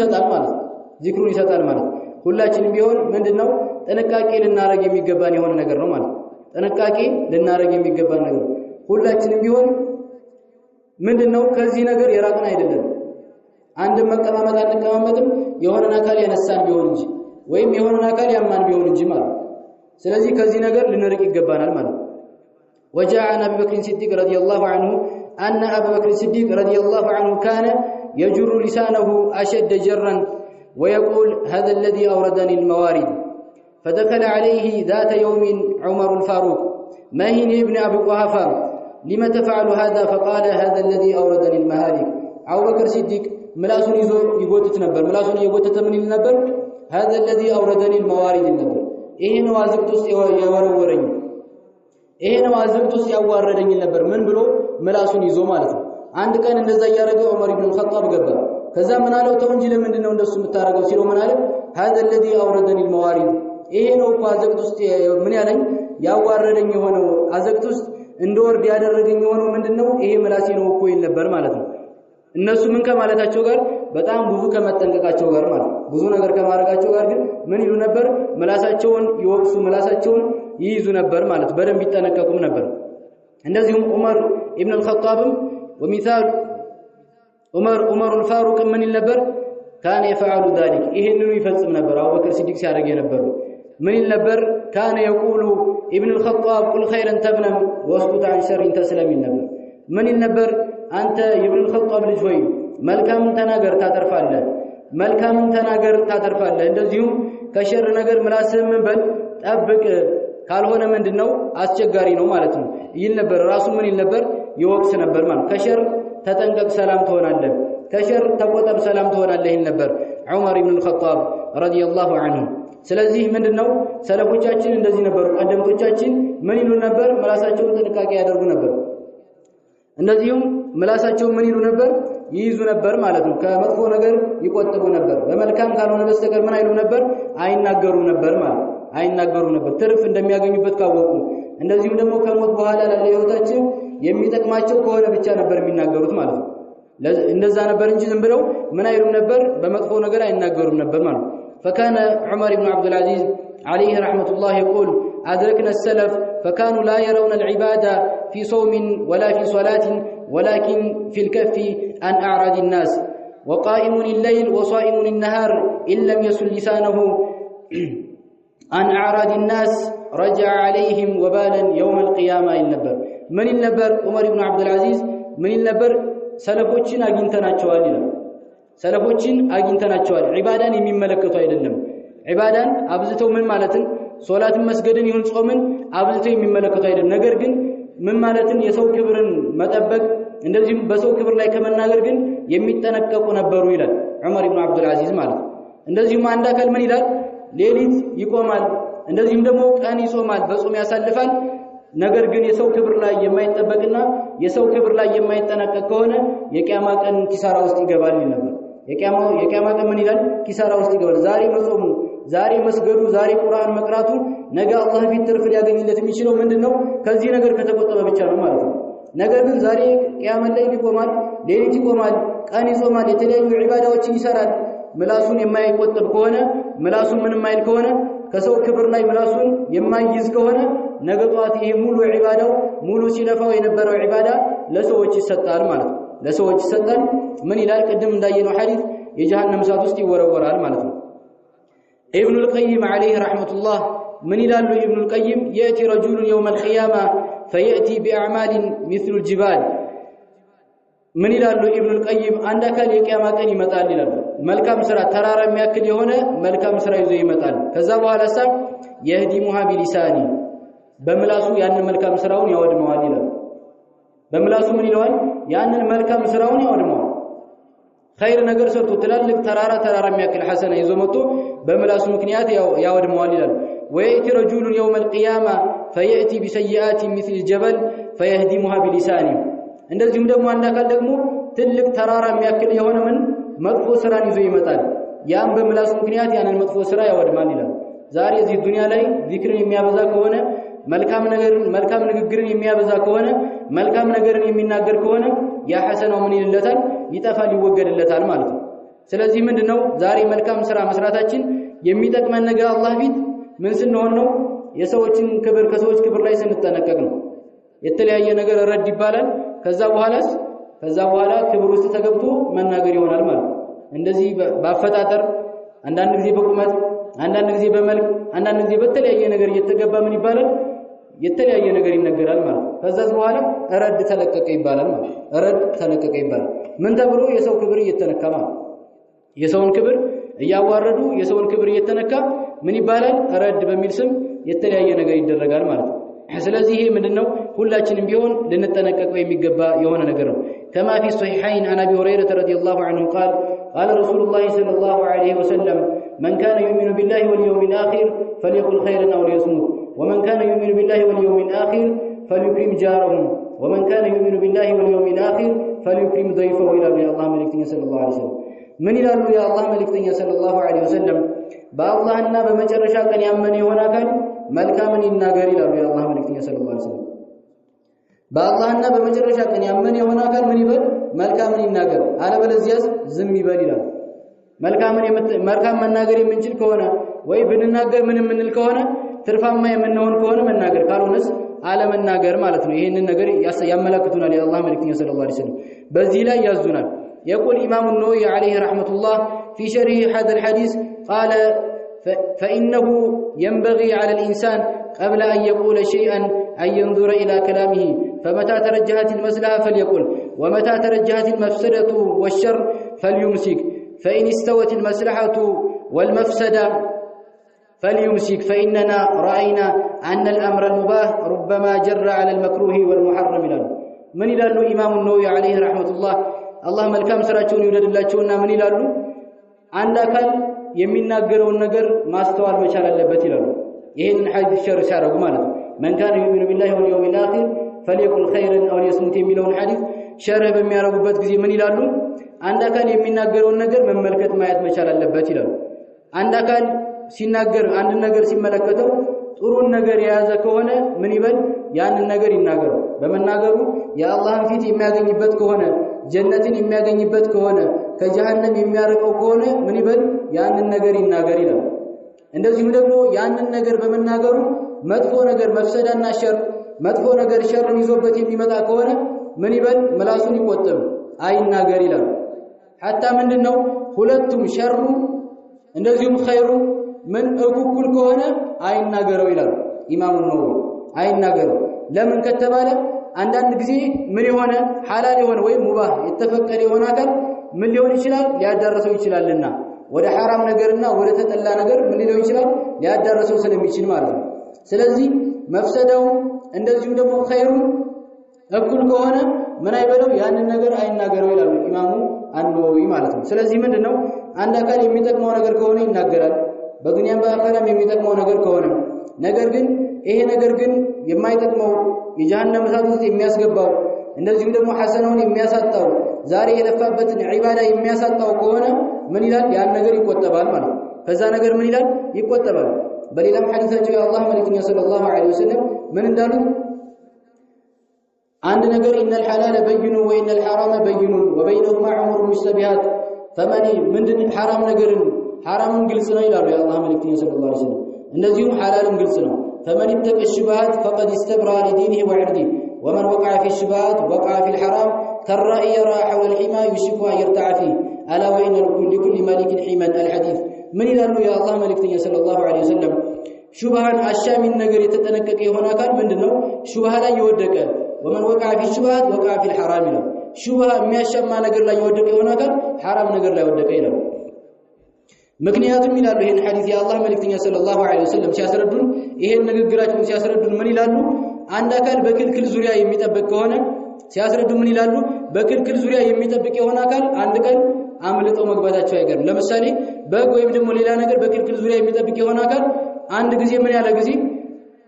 ይሰጣል ማለት ሁላችንም ቢሆን ምንድነው ጥንቃቄ ልናረግ የሚገባን የሆነ ነገር ነው ማለት ጥንቃቄ ልናረግ የሚገባን ነገር ሁላችንም ቢሆን ምንድነው ከዚህ ነገር የራቅን አይደለም አንድ መቀማመጥ አንቀማመጥም የሆነን አካል ያነሳን ቢሆን እንጂ ወይም የሆነን አካል ያማን ቢሆን እንጂ ማለት ስለዚህ ከዚህ ነገር ልንርቅ ይገባናል ማለት وجاء عن ابي بكر الصديق رضي الله عنه ان ابا بكر الصديق رضي الله عنه كان يجر لسانه اشد جرا ويقول هذا الذي أوردني الموارد. فدخل عليه ذات يوم عمر الفاروق ماهن ابن أبي قحافة لما تفعل هذا؟ فقال هذا الذي أوردني المهالك. أبو بكر الصديق ملاسون يغوتت نبر ملاسون يغوتت من النبر هذا الذي أوردني الموارد النبر إيه نوازقتس يورورني إيه نوازقتس يواردني النبر من بلو ملاسون يزو مالته عند كان እንደዛ ያረገ ዑመር ኢብኑ الخطاب ገባ ከዛ ምን አለው ተው እንጂ ለምንድነው እንደሱ የምታረገው ሲለው ምን አለ هذا الذي أوردني الموارد ይሄ ነው እኮ አዘቅት ውስጥ ምን ያለኝ ያዋረደኝ የሆነው አዘቅት ውስጥ እንደወርድ ያደረገኝ የሆነው ምንድነው ይሄ ምላሴ ነው እኮ ይል ነበር ማለት ነው እነሱ ምን ከማለታቸው ጋር በጣም ብዙ ከመጠንቀቃቸው ጋር ማለት ብዙ ነገር ከማረጋቸው ጋር ግን ምን ይሉ ነበር ምላሳቸውን ይወቅሱ ምላሳቸውን ይይዙ ነበር ማለት በደንብ ይጠነቀቁም ነበር እንደዚሁም ዑመር ኢብኑ الخطابም ومثال عمر الفاروق من النبر كان يفعل ذلك ይሄንኑ ይፈጽም ነበር አቡበክር ሲዲቅ ሲያደርግ የነበሩ من النبر كان يقول ابن الخطاب قل خيرا تغنم واسكت عن شر تسلم النبر من النبر أنت ابن الخطاب ልጅ ሆይ መልካምን ተናገር ታተርፋለህ መልካምን ተናገር ታተርፋለህ እንደዚሁም ከሸር ነገር ምላስህን በል ጠብቅ ካልሆነ ምንድነው አስቸጋሪ ነው ማለት ነው ይል ነበር ራሱ ምን ይል ነበር ይወቅስ ነበር ማለት ከሸር ተጠንቀቅ ሰላም ትሆናለህ ከሸር ተቆጠብ ሰላም ትሆናለህ ይል ነበር ዑመር ኢብኑ الخطاب رضي الله عنه ስለዚህ ምንድነው ሰለፎቻችን እንደዚህ ነበሩ ቀደምቶቻችን ምን ይሉ ነበር ምላሳቸውን ጥንቃቄ ያደርጉ ነበር እንደዚሁም ምላሳቸውን ምን ይሉ ነበር ይይዙ ነበር ማለት ነው ከመጥፎ ነገር ይቆጥቡ ነበር በመልካም ካልሆነ በስተቀር ምን አይሉ ነበር አይናገሩ ነበር ማለት አይናገሩ ነበር ትርፍ እንደሚያገኙበት ካወቁ እንደዚሁም ደግሞ ከሞት በኋላ ላለ ህይወታቸው የሚጠቅማቸው ከሆነ ብቻ ነበር የሚናገሩት ማለት ነው እንደዛ ነበር እንጂ ዝም ብለው ምን አይሉ ነበር በመጥፎ ነገር አይናገሩም ነበር ማለት ነው فكان عمر بن عبد العزيز عليه رحمة الله يقول أدركنا السلف فكانوا لا يرون العبادة في صوم ولا في صلاة ولكن في الكف عن أعراض الناس وقائم الليل وصائم النهار إن لم يسل لسانه عن أعراض الناس رجع عليهم وبالا يوم القيامة النبر من النبر عمر بن عبد العزيز من النبر سلفوچن አግኝተናቸዋል ይላል ሰለፎችን አግኝተናቸዋል ዒባዳን የሚመለከቱ አይደለም ዒባዳን አብዝተው ምን ማለትን ሶላትን መስገድን ይሁን ጾምን አብዝተው የሚመለከቱ አይደለም ነገር ግን ምን ማለትን የሰው ክብርን መጠበቅ እንደዚህም በሰው ክብር ላይ ከመናገር ግን የሚጠነቀቁ ነበሩ ይላል ዑመር ኢብኑ አብዱል አዚዝ ማለት እንደዚህም አንድ አካል ምን ይላል ሌሊት ይቆማል እንደዚህም ደግሞ ቀን ይጾማል በጾም ያሳልፋል ነገር ግን የሰው ክብር ላይ የማይጠበቅና የሰው ክብር ላይ የማይጠነቀቅ ከሆነ የቂያማ ቀን ኪሳራ ውስጥ ይገባል ነበር የቂያማ ቀን ምን ይላል ኪሳራ ውስጥ ይገባል ዛሬ መጾሙ ዛሬ መስገዱ ዛሬ ቁርአን መቅራቱ ነገ አላህ ፊት ትርፍ ሊያገኝለት የሚችለው ምንድነው ከዚህ ነገር ከተቆጠበ ብቻ ነው ማለት ነው ነገር ግን ዛሬ ቂያማ ላይ ይቆማል ሌሊት ይቆማል ቀን ይጾማል የተለያዩ ዒባዳዎችን ይሰራል ምላሱን የማይቆጥብ ከሆነ ምላሱን ምንም አይል ከሆነ ከሰው ክብር ላይ ምላሱን የማይይዝ ከሆነ ነገ ጧት ይሄ ሙሉ ዒባዳው ሙሉ ሲለፋው የነበረው ዒባዳ ለሰዎች ይሰጣል ማለት ነው ለሰዎች ይሰጣል ምን ይላል ቅድም እንዳየነው ሐዲስ የጀሃነም እሳት ውስጥ ይወረወራል ማለት ነው ኢብኑ القيم عليه رحمة الله من ይላሉ ኢብኑ القيم يأتي رجل يوم القيامة فيأتي بأعمال مثل الجبال من ይላሉ ኢብኑ القيم አንድ አካል የቂያማ ቀን ይመጣል ይላሉ መልካም ስራ ተራራ የሚያክል የሆነ መልካም ስራ ይዞ ይመጣል ከዛ በኋላ ሳብ يهدمها بلسانه በምላሱ ያንን መልካም ስራውን ያወድመዋል ይላል በምላሱ ምን ይለዋል ያንን መልካም ስራውን ያወድመዋል ኸይር ነገር ሰርቶ ትላልቅ ተራራ የሚያክል ሐሰና ይዞ መጥቶ በምላሱ ምክንያት ያወድመዋል ይላል ويأتي رجل يوم القيامة فيأتي بسيئات مثل الجبل فيهدمها بلسانه እንደዚሁም ደግሞ አንድ አካል ደግሞ ትልቅ ተራራ የሚያክል የሆነ ምን መጥፎ ስራን ይዞ ይመጣል ያን በምላሱ ምክንያት ያንን መጥፎ ስራ ያወድማል ይላል ዛሬ እዚህ ዱንያ ላይ ዚክርን የሚያበዛ ከሆነ መልካም ንግግርን የሚያበዛ ከሆነ መልካም ነገርን የሚናገር ከሆነ ያ ሐሰናው ምን ይልለታል ይጠፋል ይወገድለታል ማለት ነው ስለዚህ ምንድነው ዛሬ መልካም ስራ መስራታችን የሚጠቅመን ነገር አላህ ፊት ምን ስንሆን ነው የሰዎችን ክብር ከሰዎች ክብር ላይ ስንጠነቀቅ ነው የተለያየ ነገር ረድ ይባላል ከዛ በኋላ ክብር ውስጥ ተገብቶ መናገር ይሆናል ማለት ነው እንደዚህ ባፈጣጠር አንዳንድ ጊዜ በቁመት አንዳንድ ጊዜ በመልክ አንዳንድ ጊዜ በተለያየ ነገር እየተገባ ምን ይባላል የተለያየ ነገር ይነገራል ማለት ነው ከዛስ በኋላ ረድ ተለቀቀ ይባላል ማለት ረድ ተለቀቀ ይባላል ምን ተብሎ የሰው ክብር እየተነካ ማለት የሰውን ክብር እያዋረዱ የሰውን ክብር እየተነካ ምን ይባላል ረድ በሚል ስም የተለያየ ነገር ይደረጋል ማለት ነው። ስለዚህ ይሄ ምንድነው ሁላችንም ቢሆን ልንጠነቀቀው የሚገባ የሆነ ነገር ነው። كما في الصحيحين عن ابي هريره رضي الله عنه قال قال رسول الله صلى الله عليه وسلم من كان يؤمن بالله واليوم الآخر فليقل خيرا أو ليصمت ومن كان يؤمن بالله واليوم الآخر فليكرم جاره ومن كان يؤمن بالله واليوم الآخر فليكرم ضيفه إلى الله ملكتنا صلى الله عليه وسلم من إلى يا الله ملكتنا صلى الله عليه وسلم بالله أن بمجرشا كان يأمني هنا كان ملكا من الناقر إلى يا الله ملكتنا صلى الله عليه وسلم بالله أن بمجرشا كان يأمني هنا كان من يبل ملكا من الناقر على بلزياز زم يبل إلى መልካም መናገር የምንችል ከሆነ ወይ ብንናገር ምን የምንል ከሆነ ትርፋማ የምንሆን ከሆነ መናገር ካልሆነስ አለመናገር ማለት ነው። ይሄንን ነገር ያመለክቱናል የአላህ መልእክተኛ ሰለላሁ ዐለይሂ ወሰለም በዚህ ላይ ያዙናል። يقول إمام النووي عليه رحمة الله في شرح هذا الحديث قال فإنه ينبغي على الإنسان قبل أن يقول شيئا أن ينظر إلى كلامه فمتى ترجحت المصلحة فليقل ومتى ترجحت المفسدة والشر فليمسك فإن استوت المصلحة والمفسدة فليمسك فإننا رأينا أن الأمر المباح ربما جر على المكروه والمحرم له من يلالو إمام النووي عليه رحمة الله اللهم الكام سراچون يولد الله چونا من يلالو عند أكل የሚናገረውን ነገር ማስተዋል መቻል አለበት ይላሉ። ይሄንን ሐዲስ ሸር ሲያረጉ ማለት ነው من كان يؤمن بالله واليوم الآخر فليقل خيرا أو ليصمت የሚለውን ሐዲስ ሸርህ በሚያረጉበት ጊዜ ምን ይላሉ? አንድ አካል የሚናገረውን ነገር መመልከት ማየት መቻል አለበት ይላሉ። አንድ አካል ሲናገር አንድ ነገር ሲመለከተው ጥሩን ነገር የያዘ ከሆነ ምን ይበል ያንን ነገር ይናገር። በመናገሩ የአላህን ፊት የሚያገኝበት ከሆነ ጀነትን የሚያገኝበት ከሆነ ከጀሃነም የሚያርቀው ከሆነ ምን ይበል ያንን ነገር ይናገር ይላል። እንደዚሁም ደግሞ ያንን ነገር በመናገሩ መጥፎ ነገር መፍሰዳና ሸር መጥፎ ነገር ሸርን ይዞበት የሚመጣ ከሆነ ምን ይበል ምላሱን ይቆጥብ አይናገር ይላል። ሐታ ምንድነው ሁለቱም ሸሩ እንደዚሁም ኸይሩ ምን እኩል ከሆነ አይናገረው ይላል ኢማሙ ነወዊ አይናገረው። ለምን ከተባለ አንዳንድ ጊዜ ምን የሆነ ሐላል የሆነ ወይ ሙባህ የተፈቀደ የሆነ አካል ምን ሊሆን ይችላል ሊያዳርሰው ይችላልና ወደ ሐራም ነገርና ወደ ተጠላ ነገር ምን ሊሆን ይችላል ሊያዳርሰው ስለሚችል ማለት ነው። ስለዚህ መፍሰዳው እንደዚሁ ደግሞ ኸይሩ እኩል ከሆነ ምን አይበለው ያንን ነገር አይናገረው ይላሉ ኢማሙ አንወዊ ማለት ነው። ስለዚህ ምንድነው አንድ አካል የሚጠቅመው ነገር ከሆነ ይናገራል በዱንያም በአኺራም የሚጠቅመው ነገር ከሆነ ነገር ግን ይሄ ነገር ግን የማይጠቅመው የጀሃነም እሳት ውስጥ የሚያስገባው እንደዚሁ ደግሞ ሐሰናውን የሚያሳጣው ዛሬ የለፋበትን ዒባዳ የሚያሳጣው ከሆነ ምን ይላል ያን ነገር ይቆጠባል ማለት ነው። ከዛ ነገር ምን ይላል ይቆጠባል። በሌላም ሐዲሳቸው የአላህ መልእክተኛ ሰለላሁ ዐለይሂ ወሰለም ምን እንዳሉ አንድ ነገር ኢነል ሐላለ በይኑ ወኢነል ሐራመ በይኑ ወበይነሁማ ዑሙር ሙሽተቢሃት ፈመን ምንድን ሐራም ነገርን ሐራምን ግልጽ ነው ይላሉ የአላህ መልእክተኛ ሰለላሁ ዐለይሂ ወሰለም። እንደዚሁም ሐላልም ግልጽ ነው። ፈመን ይተቀ الشبهات فقد استبرأ لدينه وعرضه ومن وقع في الشبهات وقع في الحرام كالرأي يرى حول الحمى يشك أن يرتع فيه ألا وإن لكل ملك حما الحديث من ይላሉ የአላህ መልእክተኛ ሰለላሁ ዐለይሂ ወሰለም ሹብሃን አሻሚን ነገር የተጠነቀቀ የሆነ አካል ምንድነው ሹብሃ ላይ የወደቀ ومن وقع في الشبهات وقع في الحرام ይላል። ሹብሃ የሚያሻማ ነገር ላይ የወደቀ የሆነ አካል ሐራም ነገር ላይ ወደቀ ይላል። ምክንያቱም ይላሉ ይሄን ሐዲስ የአላህ መልእክተኛ ሰለላሁ ዐለይሂ ወሰለም ሲያስረዱን ይሄን ንግግራቸውን ሲያስረዱን ምን ይላሉ? አንድ አካል በክልክል ዙሪያ የሚጠብቅ ከሆነ ሲያስረዱ ምን ይላሉ? በክልክል ዙሪያ የሚጠብቅ የሆነ አካል አንድ ቀን አምልጠው መግባታቸው አይቀርም። ለምሳሌ በግ ወይም ደግሞ ሌላ ነገር በክልክል ዙሪያ የሚጠብቅ የሆነ አካል አንድ ጊዜ ምን ያለ ጊዜ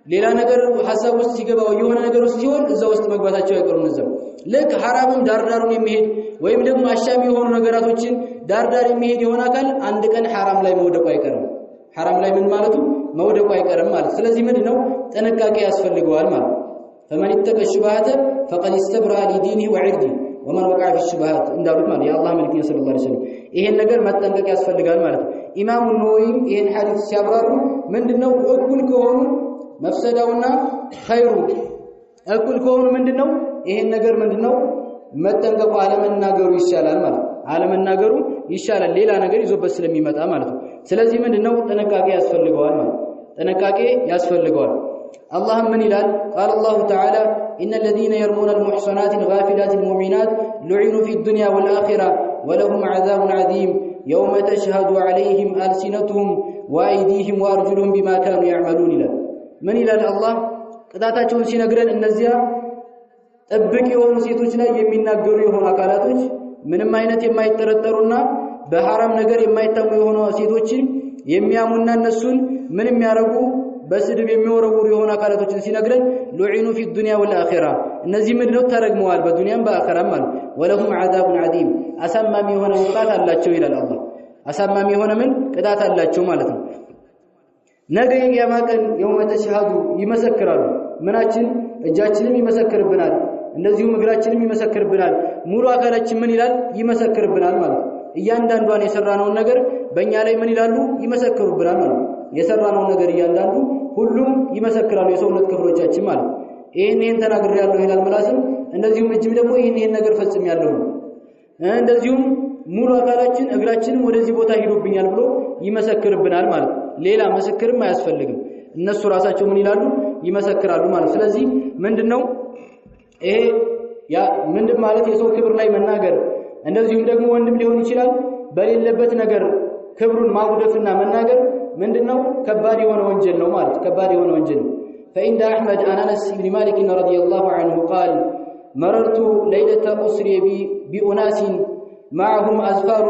ሌላ ነገር ሐሳብ ውስጥ ሲገባው የሆነ ነገር ውስጥ ሲሆን እዛ ውስጥ መግባታቸው አይቀርም። እዛው ልክ ሐራምም ዳርዳሩን የሚሄድ ወይም ደግሞ አሻሚ የሆኑ ነገራቶችን ዳርዳር የሚሄድ የሆነ አካል አንድ ቀን ሐራም ላይ መውደቁ አይቀርም። ሐራም ላይ ምን ማለቱ መውደቁ አይቀርም ማለት። ስለዚህ ምንድነው ጥንቃቄ ያስፈልገዋል ማለት። فمن اتقى الشبهات فقد استبرأ لدينه وعرضه ومن وقع في الشبهات እንዳሉት ማለት የአላህ መልእክተኛ ሰለላሁ ዐለይሂ ወሰለም ይሄን ነገር መጠንቀቅ ያስፈልጋል ማለት። ኢማሙ ነወዊ ይሄን ሐዲስ ሲያብራሩ ምንድነው እኩል ከሆኑ መፍሰዳውና ኸይሩ እኩል ከሆኑ ምንድነው ይሄን ነገር ምንድነው መጠንቀቁ አለመናገሩ ይሻላል ማለት። አለመናገሩ ይሻላል ሌላ ነገር ይዞበት ስለሚመጣ ማለት ነው። ስለዚህ ምንድነው ጥንቃቄ ያስፈልገዋል ማለት ጥንቃቄ ያስፈልገዋል። الله من ይላል قال الله تعالى إن الذين يرمون المحصنات الغافلات المؤمنات لعنوا في الدنيا والآخرة ولهم عذاب عظيم يوم تشهد عليهم ألسنتهم وأيديهم وأرجلهم بما كانوا يعملون إلى من إلى الله ቅጣታቸውን ሲነግረን እነዚያ ጥብቅ የሆኑ ሴቶች ላይ የሚናገሩ የሆኑ አካላቶች ምንም አይነት የማይጠረጠሩና በሐራም ነገር የማይታሙ የሆኑ ሴቶችን የሚያሙና እነሱን ምንም ያረጉ በስድብ የሚወረውሩ የሆኑ አካላቶችን ሲነግረን ሉዒኑ ፊ ዱንያ ወልአኺራ እነዚህ ምድነው ተረግመዋል በዱንያም በአኺራም ማለት ወለሁም ዓዛቡን ዓዚም አሳማሚ የሆነ ቅጣት አላቸው ይላል አላህ አሳማሚ የሆነ ምን ቅጣት አላቸው ማለት ነው ነገ የቂያማ ቀን የውመ ተሽሃዱ ይመሰክራሉ ምናችን እጃችንም ይመሰክርብናል እንደዚሁም እግራችንም ይመሰክርብናል ሙሉ አካላችን ምን ይላል ይመሰክርብናል ማለት እያንዳንዷን የሰራነውን ነገር በእኛ ላይ ምን ይላሉ ይመሰክሩብናል ማለት የሰራነውን ነገር እያንዳንዱ ሁሉም ይመሰክራሉ የሰውነት ክፍሎቻችን ማለት ይሄን ተናግሬያለሁ ይላል ምላስም እንደዚሁም እጅም ደግሞ ይሄን ነገር ፈጽሜያለሁ እንደዚሁም ሙሉ አካላችን እግራችንም ወደዚህ ቦታ ሄዶብኛል ብሎ ይመሰክርብናል ማለት ሌላ ምስክርም አያስፈልግም እነሱ ራሳቸው ምን ይላሉ ይመሰክራሉ ማለት ስለዚህ ምንድነው ይሄ ያ ምንድን ማለት የሰው ክብር ላይ መናገር እንደዚሁም ደግሞ ወንድም ሊሆን ይችላል በሌለበት ነገር ክብሩን ማጉደፍና መናገር ምንድነው ከባድ የሆነ ወንጀል ነው ማለት ከባድ የሆነ ወንጀል فإن أحمد عن أنس بن مالك رضي الله عنه قال مررت ليلة أسري بأناس معهم أزفار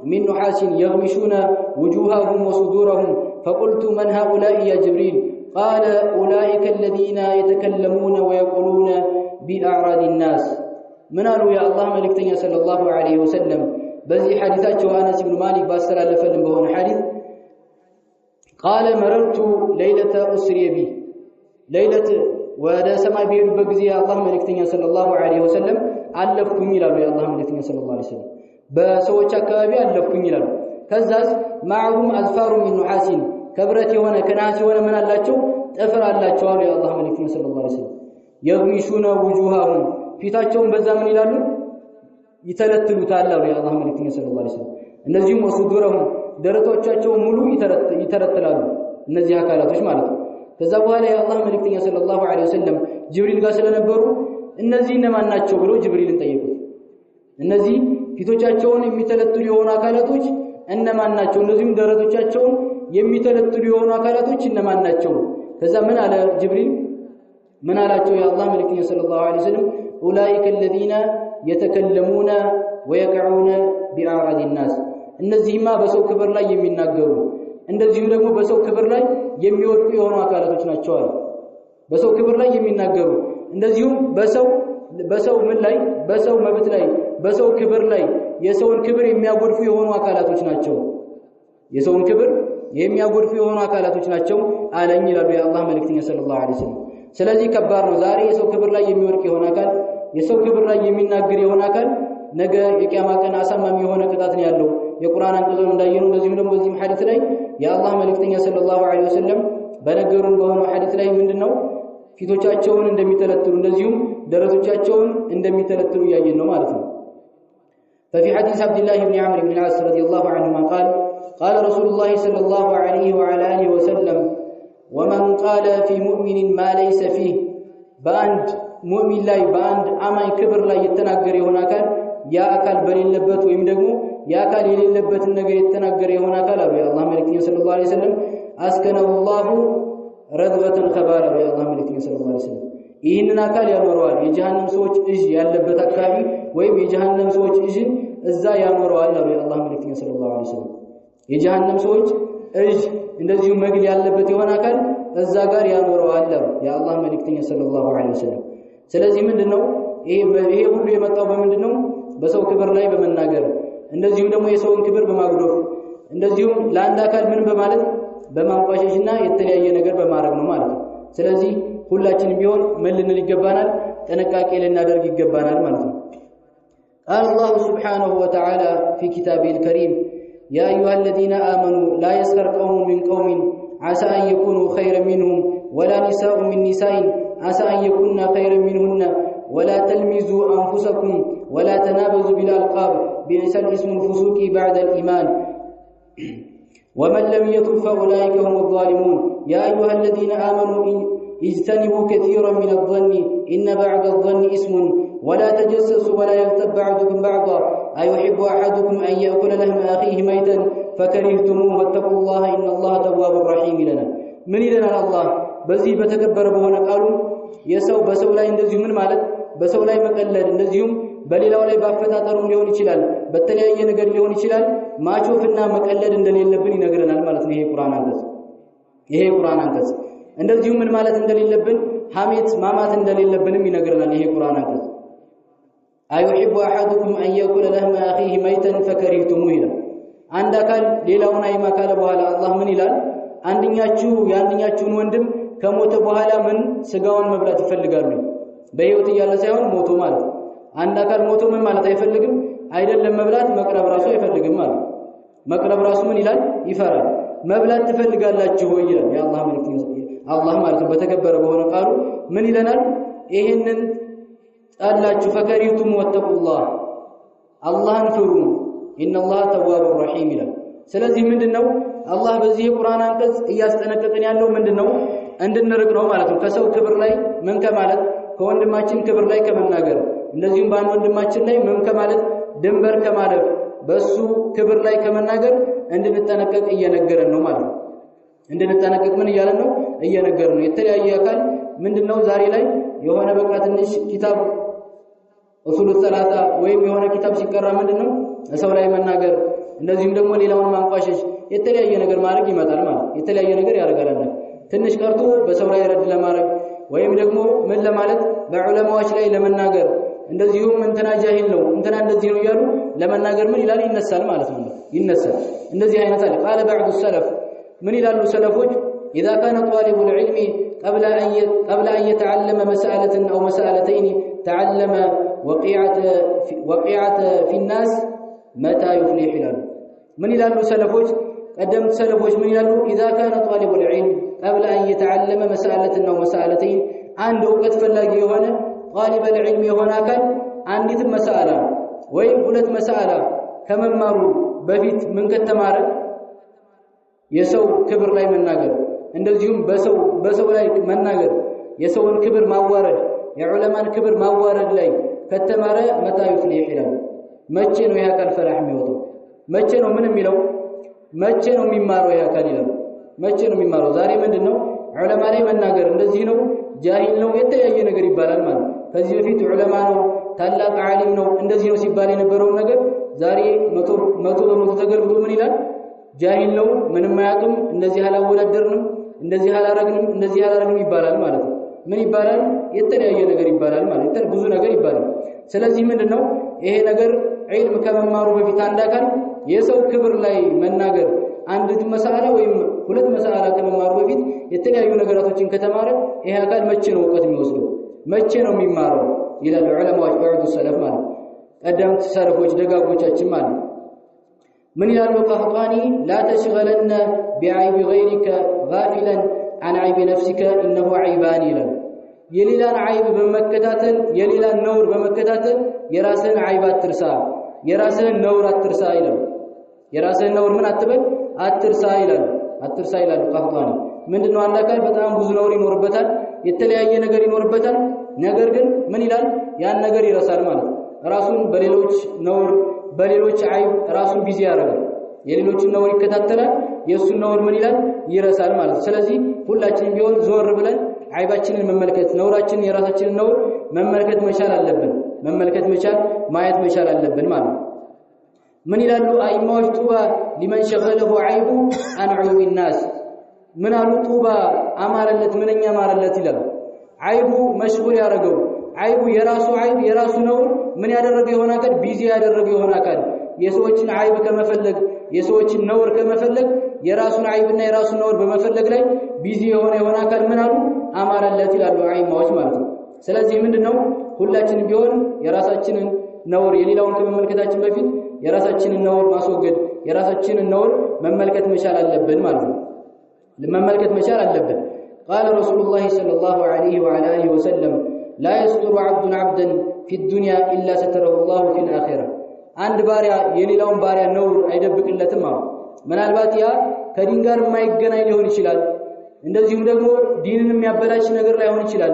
من نحاس يغمشون وجوههم وصدورهم فقلت من هؤلاء يا جبريل قال أولئك الذين يتكلمون ويقولون بأعراض الناس من قالوا يا الله ملكتنا صلى الله عليه وسلم بذي حديثات أنس بن مالك باسر لفلم بهون حديث قال مررت ليلة أسري بي ليلة ودا سما بير بغزي يا الله ملكتنا صلى الله عليه وسلم አለፍኩኝ ይላሉ ያ አላህ መልእክተኛ ሰለላሁ ዐለይሂ ወሰለም በሰዎች አካባቢ አለፍኩኝ ይላሉ ከዛስ ማዕሁም አዝፋሩ ሚን ኑሐሲን ከብረት የሆነ ከነሐስ የሆነ ምን አላቸው ጥፍር አላቸው አሉ ያ አላህ መልእክተኛ ሰለላሁ ዐለይሂ ወሰለም የግሚሹና ውጁሃሁም ፊታቸውን በዛ ምን ይላሉ ይተለትሉታል አሉ ያ አላህ መልእክተኛ ሰለላሁ ዐለይሂ ወሰለም እነዚህም ወሱዱረሁም ደረቶቻቸው ሙሉ ይተረትላሉ እነዚህ አካላቶች ማለት ነው ከዛ በኋላ ያ አላህ መልእክተኛ ሰለላሁ ዐለይሂ ወሰለም ጅብሪል ጋር ስለነበሩ እነዚህ እነማን ናቸው ብሎ ጅብሪልን ጠየቁት እነዚህ ፊቶቻቸውን የሚተለትሉ የሆኑ አካላቶች እነማን ናቸው እነዚህም ደረቶቻቸውን የሚተለትሉ የሆኑ አካላቶች እነማን ናቸው ከዛ ምን አለ ጅብሪል ምን አላቸው ያ አላህ መልእክተኛ ሰለላሁ ዐለይሂ ወሰለም ኡላኢከ الذين يتكلمون ويقعون بأعراض الناس እነዚህማ በሰው ክብር ላይ የሚናገሩ እንደዚሁም ደግሞ በሰው ክብር ላይ የሚወድቁ የሆኑ አካላቶች ናቸው አለ በሰው ክብር ላይ የሚናገሩ እንደዚሁም በሰው ምን ላይ በሰው መብት ላይ በሰው ክብር ላይ የሰውን ክብር የሚያጎድፉ የሆኑ አካላቶች ናቸው የሰውን ክብር የሚያጎድፉ የሆኑ አካላቶች ናቸው አለኝ ይላሉ የአላህ መልእክተኛ ሰለላሁ ዐለይሂ ወሰለም ስለዚህ ከባድ ነው ዛሬ የሰው ክብር ላይ የሚወድቅ የሆነ አካል የሰው ክብር ላይ የሚናገር የሆነ አካል ነገ የቂያማ ቀን አሳማሚ የሆነ ቅጣት ነው ያለው የቁርአን አንቀጾች እንዳየነው እንደዚሁም ደግሞ በዚህ ሐዲስ ላይ የአላህ መልእክተኛ ሰለላሁ ዐለይሂ ወሰለም በነገሩን በሆነው ሐዲስ ላይ ምንድነው ፊቶቻቸውን እንደሚተለትሉ እንደዚሁም ደረቶቻቸውን እንደሚተለትሉ ያየን ነው ማለት ነው ففي حديث عبد الله بن عمرو بن العاص رضي الله عنهما قال رسول الله صلى الله عليه وعلى اله وسلم ومن قال في مؤمن ما ليس فيه باند مؤمن ላይ باند አማኝ ክብር ላይ የተናገረ የሆነ አካል ያ አካል በሌለበት ወይም ደግሞ ያ አካል የሌለበትን ነገር የተናገረ የሆነ አካል አሉ የአላህ መልእክተኛ ሰለላሁ ዐለይሂ ወሰለም አስከነሁ الله ረድበተን ከባለ ያ አላህ መልእክተኛ ሰለላሁ ዐለይሂ ወሰለም ይህንን አካል ያኖረዋል የጀሃነም ሰዎች እጅ ያለበት አካባቢ ወይም የጀሃነም ሰዎች እጅ እዛ ያኖረዋል አሉ ያ አላህ መልእክተኛ ሰለላሁ ዐለይሂ ወሰለም የጀሃነም ሰዎች እጅ እንደዚሁ መግል ያለበት የሆነ አካል እዛ ጋር ያኖረዋል አሉ ያ አላህ መልእክተኛ ሰለላሁ ዐለይሂ ወሰለም ስለዚህ ምንድነው ይሄ ሁሉ የመጣው በምንድነው በሰው ክብር ላይ በመናገር እንደዚሁም ደግሞ የሰውን ክብር በማጉደፍ እንደዚሁም ለአንድ አካል ምን በማለት በማንቋሸሽና የተለያየ ነገር በማድረግ ነው ማለት ነው ስለዚህ ሁላችንም ቢሆን ምን ልንል ይገባናል ጥንቃቄ ልናደርግ ይገባናል ማለት ነው قال الله سبحانه وتعالى في كتابه الكريم يا أيها الذين آمنوا لا يسخر قوم من قوم عسى أن يكونوا خيرا منهم ولا نساء من نساء عسى أن يكون خيرا منهن ولا تلمزوا أنفسكم ولا تنابزوا بالألقاب بئس الاسم الفسوق بعد الإيمان ومن لم يتب فأولئك هم الظالمون يا أيها الذين آمنوا اجتنبوا كثيرا من الظن إن بعض الظن اسم ولا تجسسوا ولا يغتب بعضكم بعضا أيحب أحدكم أن يأكل لحم أخيه ميتا فكرهتموه واتقوا الله إن الله تواب رحيم لنا من لنا الله በዚህ በተከበረ በሆነ ቃሉ የሰው በሰው ላይ እንደዚሁ ምን ማለት በሰው ላይ መቀለድ እንደዚሁም በሌላው ላይ ባፈጣጠሩም ሊሆን ይችላል በተለያየ ነገር ሊሆን ይችላል ማቾፍና መቀለድ እንደሌለብን ይነግረናል ማለት ነው ይሄ ቁርአን አንቀጽ እንደዚሁ ምን ማለት እንደሌለብን ሐሜት ማማት እንደሌለብንም ይነግረናል ይሄ ቁርአን አንቀጽ أيحب أحدكم أن يأكل لحم أخيه ميتا فكرهتموه አንድ አካል ሌላውን አይማ ካለ በኋላ አላህ ምን ይላል ያንኛችሁን ወንድም ከሞተ በኋላ ምን ስጋውን መብላት ይፈልጋሉ በህይወት እያለ ሳይሆን ሞቶ ማለት አንድ አካል ሞቶ ምን ማለት አይፈልግም አይደለም መብላት መቅረብ ራሱ አይፈልግም ማለት መቅረብ ራሱ ምን ይላል ይፈራል መብላት ትፈልጋላችሁ ወይ ይላል የአላህ መልእክተኛ አላህ ማለት በተከበረ በሆነ ቃሉ ምን ይለናል ይሄንን ጣላችሁ ፈከሪቱም ወተቁላህ አላህን ፍሩ ኢነላህ ተዋቡር ረሂም ይላል ስለዚህ ምንድነው አላህ በዚህ ቁርአን አንቀጽ እያስጠነቀቀን ያለው ምንድነው እንድንርቅ ነው ማለት ነው ከሰው ክብር ላይ ምን ከማለት ከወንድማችን ክብር ላይ ከመናገር እንደዚሁም ባን ወንድማችን ላይ ምን ከማለት ድንበር ከማለፍ በሱ ክብር ላይ ከመናገር እንድንጠነቀቅ እየነገረን ነው ማለት ነው እንድንጠነቀቅ ምን እያለን ነው እየነገረን ነው የተለያየ አካል ምንድነው ዛሬ ላይ የሆነ በቃ ትንሽ ኪታብ ኡሱል ሰላሳ ወይም የሆነ ኪታብ ሲቀራ ምንድነው ሰው ላይ መናገር እንደዚህም ደግሞ ሌላውን ማንቋሸሽ የተለያየ ነገር ማድረግ ይመጣል ማለት የተለያየ ነገር ያደርጋል ትንሽ ቀርቶ በሰው ላይ ረድ ለማድረግ ወይም ደግሞ ምን ለማለት በዑለማዎች ላይ ለመናገር እንደዚሁም እንትና ጃሂል ነው እንትና እንደዚህ ነው ይላሉ ለመናገር ምን ይላል ይነሳል ማለት ነው ይነሳል እንደዚህ አይነት አለ قال بعض السلف ምን ይላሉ ሰለፎች اذا كان طالب العلم قبل ان يتعلم مسألة او مسألتين تعلم وقيعة في الناس متى يفلح ይላሉ ምን ይላሉ ሰለፎች ቀደምት ሰለፎች ምን ይላሉ اذا كان طالب العلم قبل ان يتعلم مسألة او مسألتين አንድ ዕውቀት ፈላጊ የሆነ طالب العلم የሆነ አካል አንዲት መስአላ ወይም ሁለት መስአላ ከመማሩ በፊት ምን ከተማረ የሰው ክብር ላይ መናገር እንደዚሁም በሰው ላይ መናገር የሰውን ክብር ማዋረድ የዑለማን ክብር ማዋረድ ላይ ከተማረ መታ ይፍሊህ ይላል መቼ ነው ያ አካል ፈላህ የሚወጣው መቼ ነው ምን የሚለው መቼ ነው የሚማረው ያ አካል ይላል መቼ ነው የሚማረው ዛሬ ምንድነው ዑለማ ላይ መናገር እንደዚህ ነው ጃሂል ነው የተለያየ ነገር ይባላል ማለት ከዚህ በፊት ዑለማ ነው ታላቅ ዓሊም ነው እንደዚህ ነው ሲባል የነበረው ነገር ዛሬ 100% ተገልብጦ ምን ይላል ጃሂል ነው ምንም አያውቅም እንደዚህ አላወዳደርንም እንደዚህ አላረግንም ይባላል ማለት ነው ምን ይባላል የተለያየ ነገር ይባላል ማለት ብዙ ነገር ይባላል ስለዚህ ምንድነው ይሄ ነገር ዒልም ከመማሩ በፊት አንድ አካል የሰው ክብር ላይ መናገር አንዲት መስአላ ወይም ሁለት መስአላ ከመማሩ በፊት የተለያዩ ነገራቶችን ከተማረ ይሄ አካል መቼ ነው ዕውቀት የሚወስደው መቼ ነው የሚማረው ይላል ዑለማዎች ባዕዱ ሰለፍ ማለት ቀደምት ሰለፎች ደጋጎቻችን ማለት ምን ይላሉ ቀህጣኒ لا تشغلن بعيب غيرك غافلا عن عيب نفسك انه عيبان ይላል የሌላን አይብ በመከታተል የሌላን ነውር በመከታተል የራስን አይብ አትርሳ የራስን ነውር አትርሳ ይላል የራስን ነውር ምን አትበል አትርሳ ይላል ቀህጣኒ ምንድነው አንድ አካል በጣም ብዙ ነውር ይኖርበታል የተለያየ ነገር ይኖርበታል ነገር ግን ምን ይላል ያን ነገር ይረሳል ማለት ራሱን በሌሎች አይብ ራሱን ቢዚ ያደርጋል የሌሎችን ነውር ይከታተላል የሱን ነውር ምን ይላል ይረሳል ማለት ስለዚህ ሁላችንም ቢሆን ዞር ብለን አይባችንን መመልከት ነውራችንን የራሳችንን ነውር መመልከት መቻል አለብን ማየት መቻል አለብን ማለት ምን ይላሉ አይማዎች ጡባ ሊመን ሸገለሁ አይቡ አን ዑዩብ الناس ምን አሉ ጡባ አማረለት ምንኛ ማረለት ይላል አይቡ መሽጉል ያደረገው አይቡ የራሱ ነውር ምን ያደረገ የሆነ አካል ቢዚ ያደረገ የሆነ አካል የሰዎችን አይብ ከመፈለግ የሰዎችን ነውር ከመፈለግ የራሱን አይብና የራሱን ነውር በመፈለግ ላይ ቢዚ የሆነ አካል ምን አሉ አማረለት ይላሉ አይማዎች ማለት ነው ስለዚህ ምንድነው ሁላችንም ቢሆን የራሳችንን ነውር የሌላውን ከመመልከታችን በፊት የራሳችንን ነውር ማስወገድ የራሳችንን ነውር መመልከት መቻል አለብን ማለት ነው ለመመልከት መቻል አለብን قال رسول الله صلى الله عليه وعلى اله وسلم لا يستر عبد عبدا في الدنيا الا ستره الله في الاخره አንድ ባሪያ የሌላውን ባሪያ ነውር አይደብቅለትም ማለት ምናልባት ያ ከዲን ጋር የማይገናኝ ሊሆን ይችላል እንደዚሁም ደግሞ ዲንን የሚያበላሽ ነገር ላይሆን ይችላል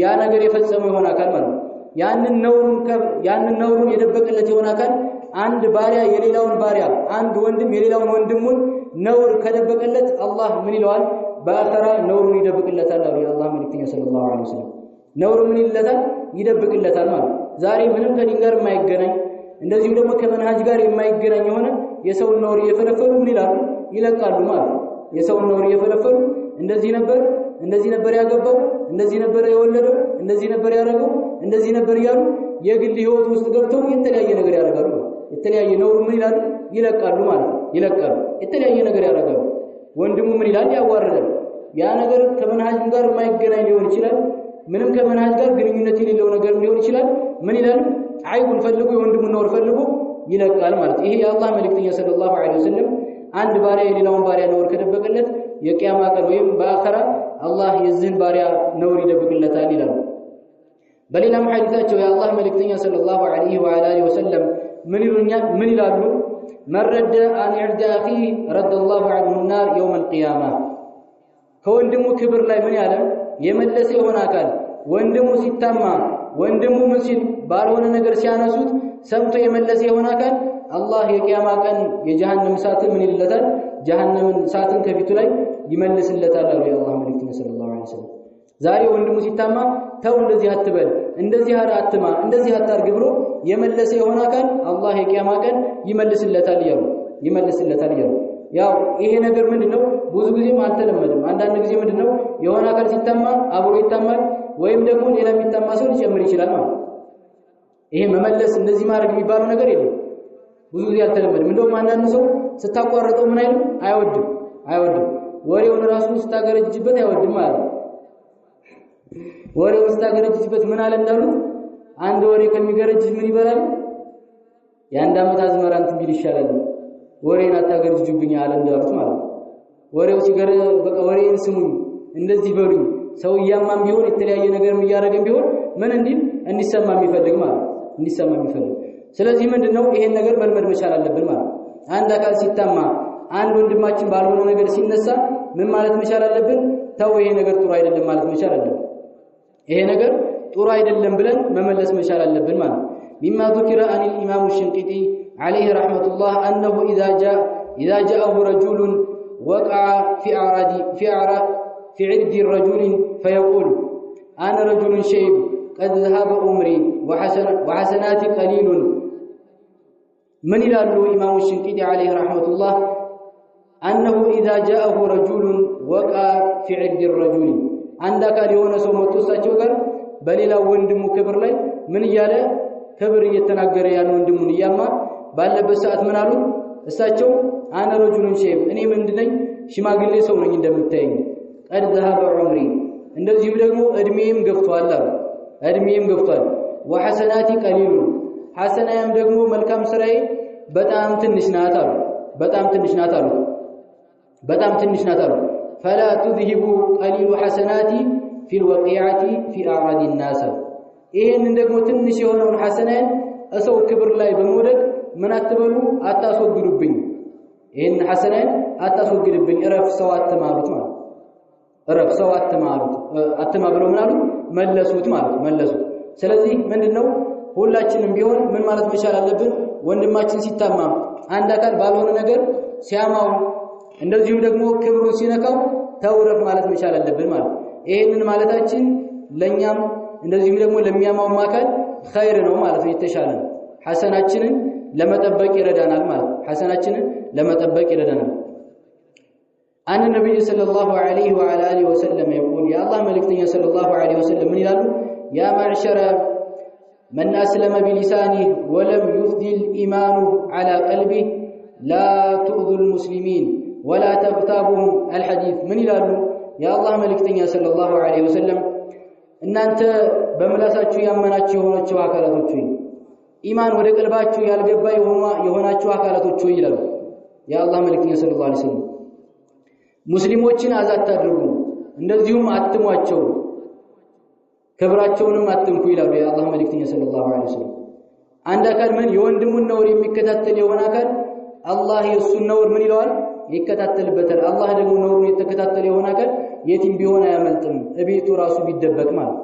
ያ ነገር የፈጸመው የሆነ አካል ማለት ያንን ነውሩን የደበቀለት የሆነ አካል አንድ ባሪያ የሌላውን ባሪያ አንድ ወንድም የሌላውን ወንድሙን ነውር ከደበቀለት አላህ ምን ይለዋል? በአኺራ ነውሩን ይደብቅለታል አሉ የአላህ መልእክተኛ ሰለላሁ ዐለይሂ ወሰለም። ነውሩ ምን ይለታል? ይደብቅለታል ማለት። ዛሬ ምንም ከዲን ጋር የማይገናኝ እንደዚሁ ደግሞ ከመንሃጅ ጋር የማይገናኝ የሆነ የሰውን ነውር እየፈለፈሉ ምን ይላሉ? ይለቃሉ ማለት። የሰውን ነውር እየፈለፈሉ እንደዚህ ነበር ያገባው፣ እንደዚህ ነበር የወለደው፣ እንደዚህ ነበር ያደረገው፣ እንደዚህ ነበር እያሉ የግል ህይወት ውስጥ ገብተው የተለያየ ነገር ያደርጋሉ። የተለያየ ነውር ምን ይላሉ? ይለቃሉ ማለት ነው። ይለቃሉ፣ የተለያየ ነገር ያደርጋሉ። ወንድሙ ምን ይላል? ያዋርዳል። ያ ነገር ከመንሃጅ ጋር የማይገናኝ ሊሆን ይችላል። ምንም ከመንሃጅ ጋር ግንኙነት የሌለው ነገር ሊሆን ይችላል። ምን ይላል? አይቡን ፈልጉ፣ የወንድሙን ነውር ፈልጉ ይለቃል ማለት። ይሄ የአላህ መልእክተኛ ሰለላሁ ዐለይሂ ወሰለም አንድ ባሪያ የሌላውን ባሪያ ነውር ከደበቀለት የቂያማ ቀን ወይም በአኺራ አላህ የዚህን ባሪያ ነውር ይደብቅለታል ይላሉ። በሌላም ሐዲሳቸው የአላህ መልእክተኛ ሰለላሁ ዐለይሂ ወአሊሂ ወሰለም ምን ይላሉ? መረደ አን ይርዳ አኺ ረደላሁ ዐንሁ النار يوم القيامه ከወንድሙ ክብር ላይ ምን ያለ የመለሰ የሆነ አካል ወንድሙ ሲታማ ወንድሙ ምን ሲል ባልሆነ ነገር ሲያነሱት ሰምቶ የመለሰ የሆነ አካል አላህ የቂያማ ቀን የጀሃነም እሳትን ምን ይልለታል? ጀሃነምን እሳትን ከፊቱ ላይ ይመልስለታል አሉ የአላህ መልእክተኛ ሰለላሁ ዐለይሂ ወሰለም። ዛሬ ወንድሙ ሲታማ ተው እንደዚህ አትበል፣ እንደዚህ አትማ፣ እንደዚህ አታርግ ብሎ የመለሰ የሆነ አካል አላህ የቂያማ ቀን ይመልስለታል ይላሉ። ያው ይሄ ነገር ምንድነው? ብዙ ጊዜም አልተለመደም። አንዳንድ ጊዜ ምንድነው የሆነ አካል ሲታማ አብሮ ይታማል፣ ወይም ደግሞ ሌላ የሚታማ ሰው ሊጨምር ይችላል ማለት። ይሄ መመለስ እንደዚህ ማድረግ የሚባለው ነገር የለም። ብዙ ጊዜ አልተለመደም። እንደውም አንዳንድ ሰው ስታቋርጠው ምን አይልም? አይወድም። ወሬውን ራሱ ስታገረጅበት አይወድም ማለት ነው። ወሬውን ስታገረጅበት ምን አለ እንዳሉት አንድ ወሬ ከሚገረጅ ምን ይበላል? የአንድ ዓመት አዝመራ እንትን ቢል ይሻላል። ወሬን አታገርጅብኝ አለ እንዳሉት ማለት ነው። ወሬው ሲገረ በቃ ወሬን ስሙኝ፣ እንደዚህ በሉኝ። ሰው እያማም ቢሆን የተለያየ ነገርም እያደረገም ቢሆን ምን እንዲሰማ የሚፈልግ ማለት ነው። እንዲሰማ የሚፈልግ። ስለዚህ ምንድነው ይሄን ነገር መልመድ መቻል አለብን ማለት። አንድ አካል ሲታማ አንድ ወንድማችን ባልሆነ ነገር ሲነሳ ምን ማለት መቻል አለብን? ተው ይሄ ነገር ጥሩ አይደለም ማለት መቻል አለብን። ይሄ ነገር ጥሩ አይደለም ብለን መመለስ መቻል አለብን ማለት። مما ذكر عن الإمام الشنقيطي عليه رحمة الله أنه إذا جاءه رجل وقع في عرض رجل فيقول أنا رجل شيب قد ذهب عمري وحسناتي قليل. من إلى الإمام الشنقيطي عليه رحمة الله أنه إذا جاءه رجل وقع في عرض الرجل عندك اليوم سومت ساتشوغر بل إلى وندم كبر لي من ياله كبر يتناغر ያን ወንድሙን ያማ ባለበት ሰዓት ምን አሉ እሳቸው? አነ ረጁሉን ሸይብ እኔ ምንድነኝ? ሽማግሌ ሰው ነኝ እንደምታየኝ። ቀድ ذهب عمري እንደዚሁ ደግሞ እድሜም ገፍቷል አሉ። እድሜም ገፍቷል። ወሐሰናቲ ቀሊሉ ሐሰናያም ደግሞ መልካም ስራዬ በጣም ትንሽ ናት አሉ። በጣም ትንሽ ናት አሉ። فلا تذهب قليل حسناتي في الوقيعة في أعراض الناس ይሄንን ደግሞ ትንሽ የሆነውን ሐሰናን እሰው ክብር ላይ በመውደድ ምን አትበሉ? አታስወግዱብኝ። ይሄን ሐሰናን አታስወግዱብኝ፣ እረፍ ሰው አትማሉት ማለት። እረፍ ሰው አትማ ብለው ምን አሉ? መለሱት ማለት መለሱት። ስለዚህ ምንድነው ሁላችንም ቢሆን ምን ማለት መቻል አለብን? ወንድማችን ሲታማ አንድ አካል ባልሆነ ነገር ሲያማው እንደዚሁ ደግሞ ክብሩን ሲነካው ተውረፍ ማለት መቻል አለብን ማለት። ይሄንን ማለታችን ለኛም እንደዚሁ ደግሞ ለሚያማው ማካል ኸይር ነው ማለት ነው፣ የተሻለ ነው። ሐሰናችንን ለመጠበቅ ይረዳናል ማለት ሐሰናችንን ለመጠበቅ ይረዳናል። አን ነብዩ ሰለላሁ ዐለይሂ ወአሊሂ ወሰለም يقول يا الله መልእክተኛ ሰለላሁ ዐለይሂ ወሰለም ምን ይላሉ? ያ ማዕሸረ من أسلم بلسانه ولم يفضي الإيمان على قلبه لا تؤذوا المسلمين ولا تغتابهم الحديث من ይላሉ? يا الله መልእክተኛ ሰለላሁ ዐለይሂ ወሰለም እናንተ በመላሳችሁ ያመናችሁ የሆናችሁ አካላቶች ሆይ ኢማን ወደ ቀልባችሁ ያልገባ የሆናችሁ አካላቶች ሆይ ይላሉ የአላህ መልእክተኛ ሰለላሁ ዐለይሂ ወሰለም። ሙስሊሞችን አዛት አድርጉ፣ እንደዚሁም አትሟቸው፣ ክብራቸውንም አትንኩ ይላሉ የአላህ መልእክተኛ ሰለላሁ ዐለይሂ ወሰለም። አንድ አካል ምን የወንድሙን ነውር የሚከታተል የሆነ አካል አላህ የሱን ነውር ምን ይለዋል? ይከታተልበታል። አላህ ደግሞ ነውሩን የተከታተለ የሆነ አካል የትም ቢሆን አያመልጥም። እቤቱ ራሱ ቢደበቅ ማለት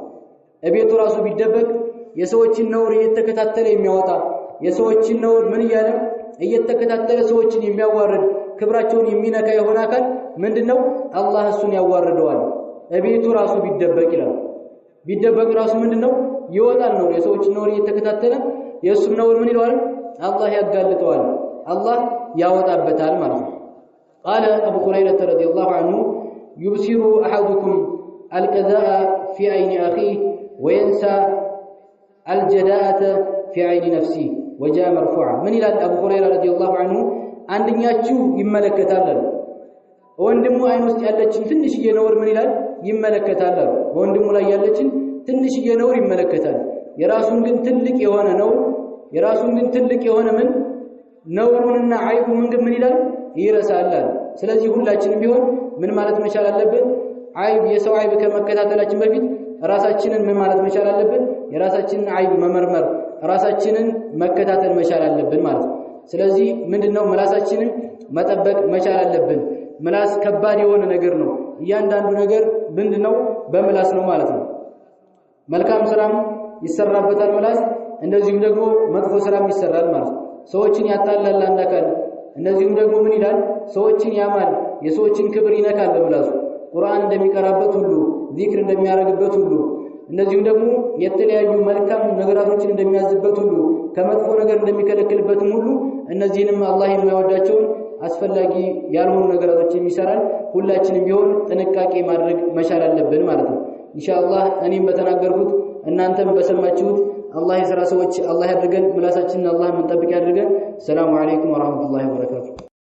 እቤቱ ራሱ ቢደበቅ የሰዎችን ነውር የተከታተለ የሚያወጣ የሰዎችን ነውር ምን እያለ እየተከታተለ ሰዎችን የሚያዋርድ ክብራቸውን የሚነካ የሆነ አካል ምንድነው አላህ እሱን ያዋርደዋል እቤቱ ራሱ ቢደበቅ ይላል ቢደበቅ ራሱ ምንድነው ይወጣል ነው የሰዎችን ነውር እየተከታተለ የእሱም ነውር ምን ይለዋል አላህ ያጋልጠዋል አላህ ያወጣበታል ማለት ነው قال ابو هريره رضي الله عنه يبصر احدكم القذاء في عين اخيه وينسى الجداءة في عين نفسه وجاء مرفوعا من الى ابو هريره رضي الله عنه አንደኛችሁ ይመለከታል ወንድሙ አይን ውስጥ ያለችን ትንሽዬ ነውር ምን ይላል ይመለከታል ወንድሙ ላይ ያለችን ትንሽዬ ነውር ይመለከታል የራሱን ግን ትልቅ የሆነ ነው የራሱን ግን ትልቅ የሆነ ምን ነውሩንና አይቡን ምን ይላል ይረሳል ስለዚህ ሁላችንም ቢሆን ምን ማለት መቻል አለብን አይብ የሰው አይብ ከመከታተላችን በፊት ራሳችንን ምን ማለት መቻል አለብን የራሳችንን አይብ መመርመር ራሳችንን መከታተል መቻል አለብን ማለት ነው ስለዚህ ምንድነው ምላሳችንን መጠበቅ መቻል አለብን ምላስ ከባድ የሆነ ነገር ነው እያንዳንዱ ነገር ምንድነው በምላስ ነው ማለት ነው መልካም ስራም ይሰራበታል ምላስ እንደዚሁም ደግሞ መጥፎ ስራም ይሰራል ማለት ነው ሰዎችን ያጣላል አንዳካል እንደዚሁም ደግሞ ምን ይላል ሰዎችን ያማል የሰዎችን ክብር ይነካል በምላሱ ቁርአን እንደሚቀራበት ሁሉ ዚክር እንደሚያረግበት ሁሉ እንደዚሁም ደግሞ የተለያዩ መልካም ነገራቶችን እንደሚያዝበት ሁሉ ከመጥፎ ነገር እንደሚከለክልበትም ሁሉ እነዚህንም አላህ የማይወዳቸውን አስፈላጊ ያልሆኑ ነገራቶችን ይሰራል ሁላችንም ቢሆን ጥንቃቄ ማድረግ መቻል አለብን ማለት ነው ኢንሻአላህ እኔም በተናገርኩት እናንተም በሰማችሁት አላህ የሥራ ሰዎች አላህ ያድርገን ምላሳችንን አላህ መንጠብቅ ያድርገን ሰላም አለይኩም ወራህመቱላሂ ወበረካቱ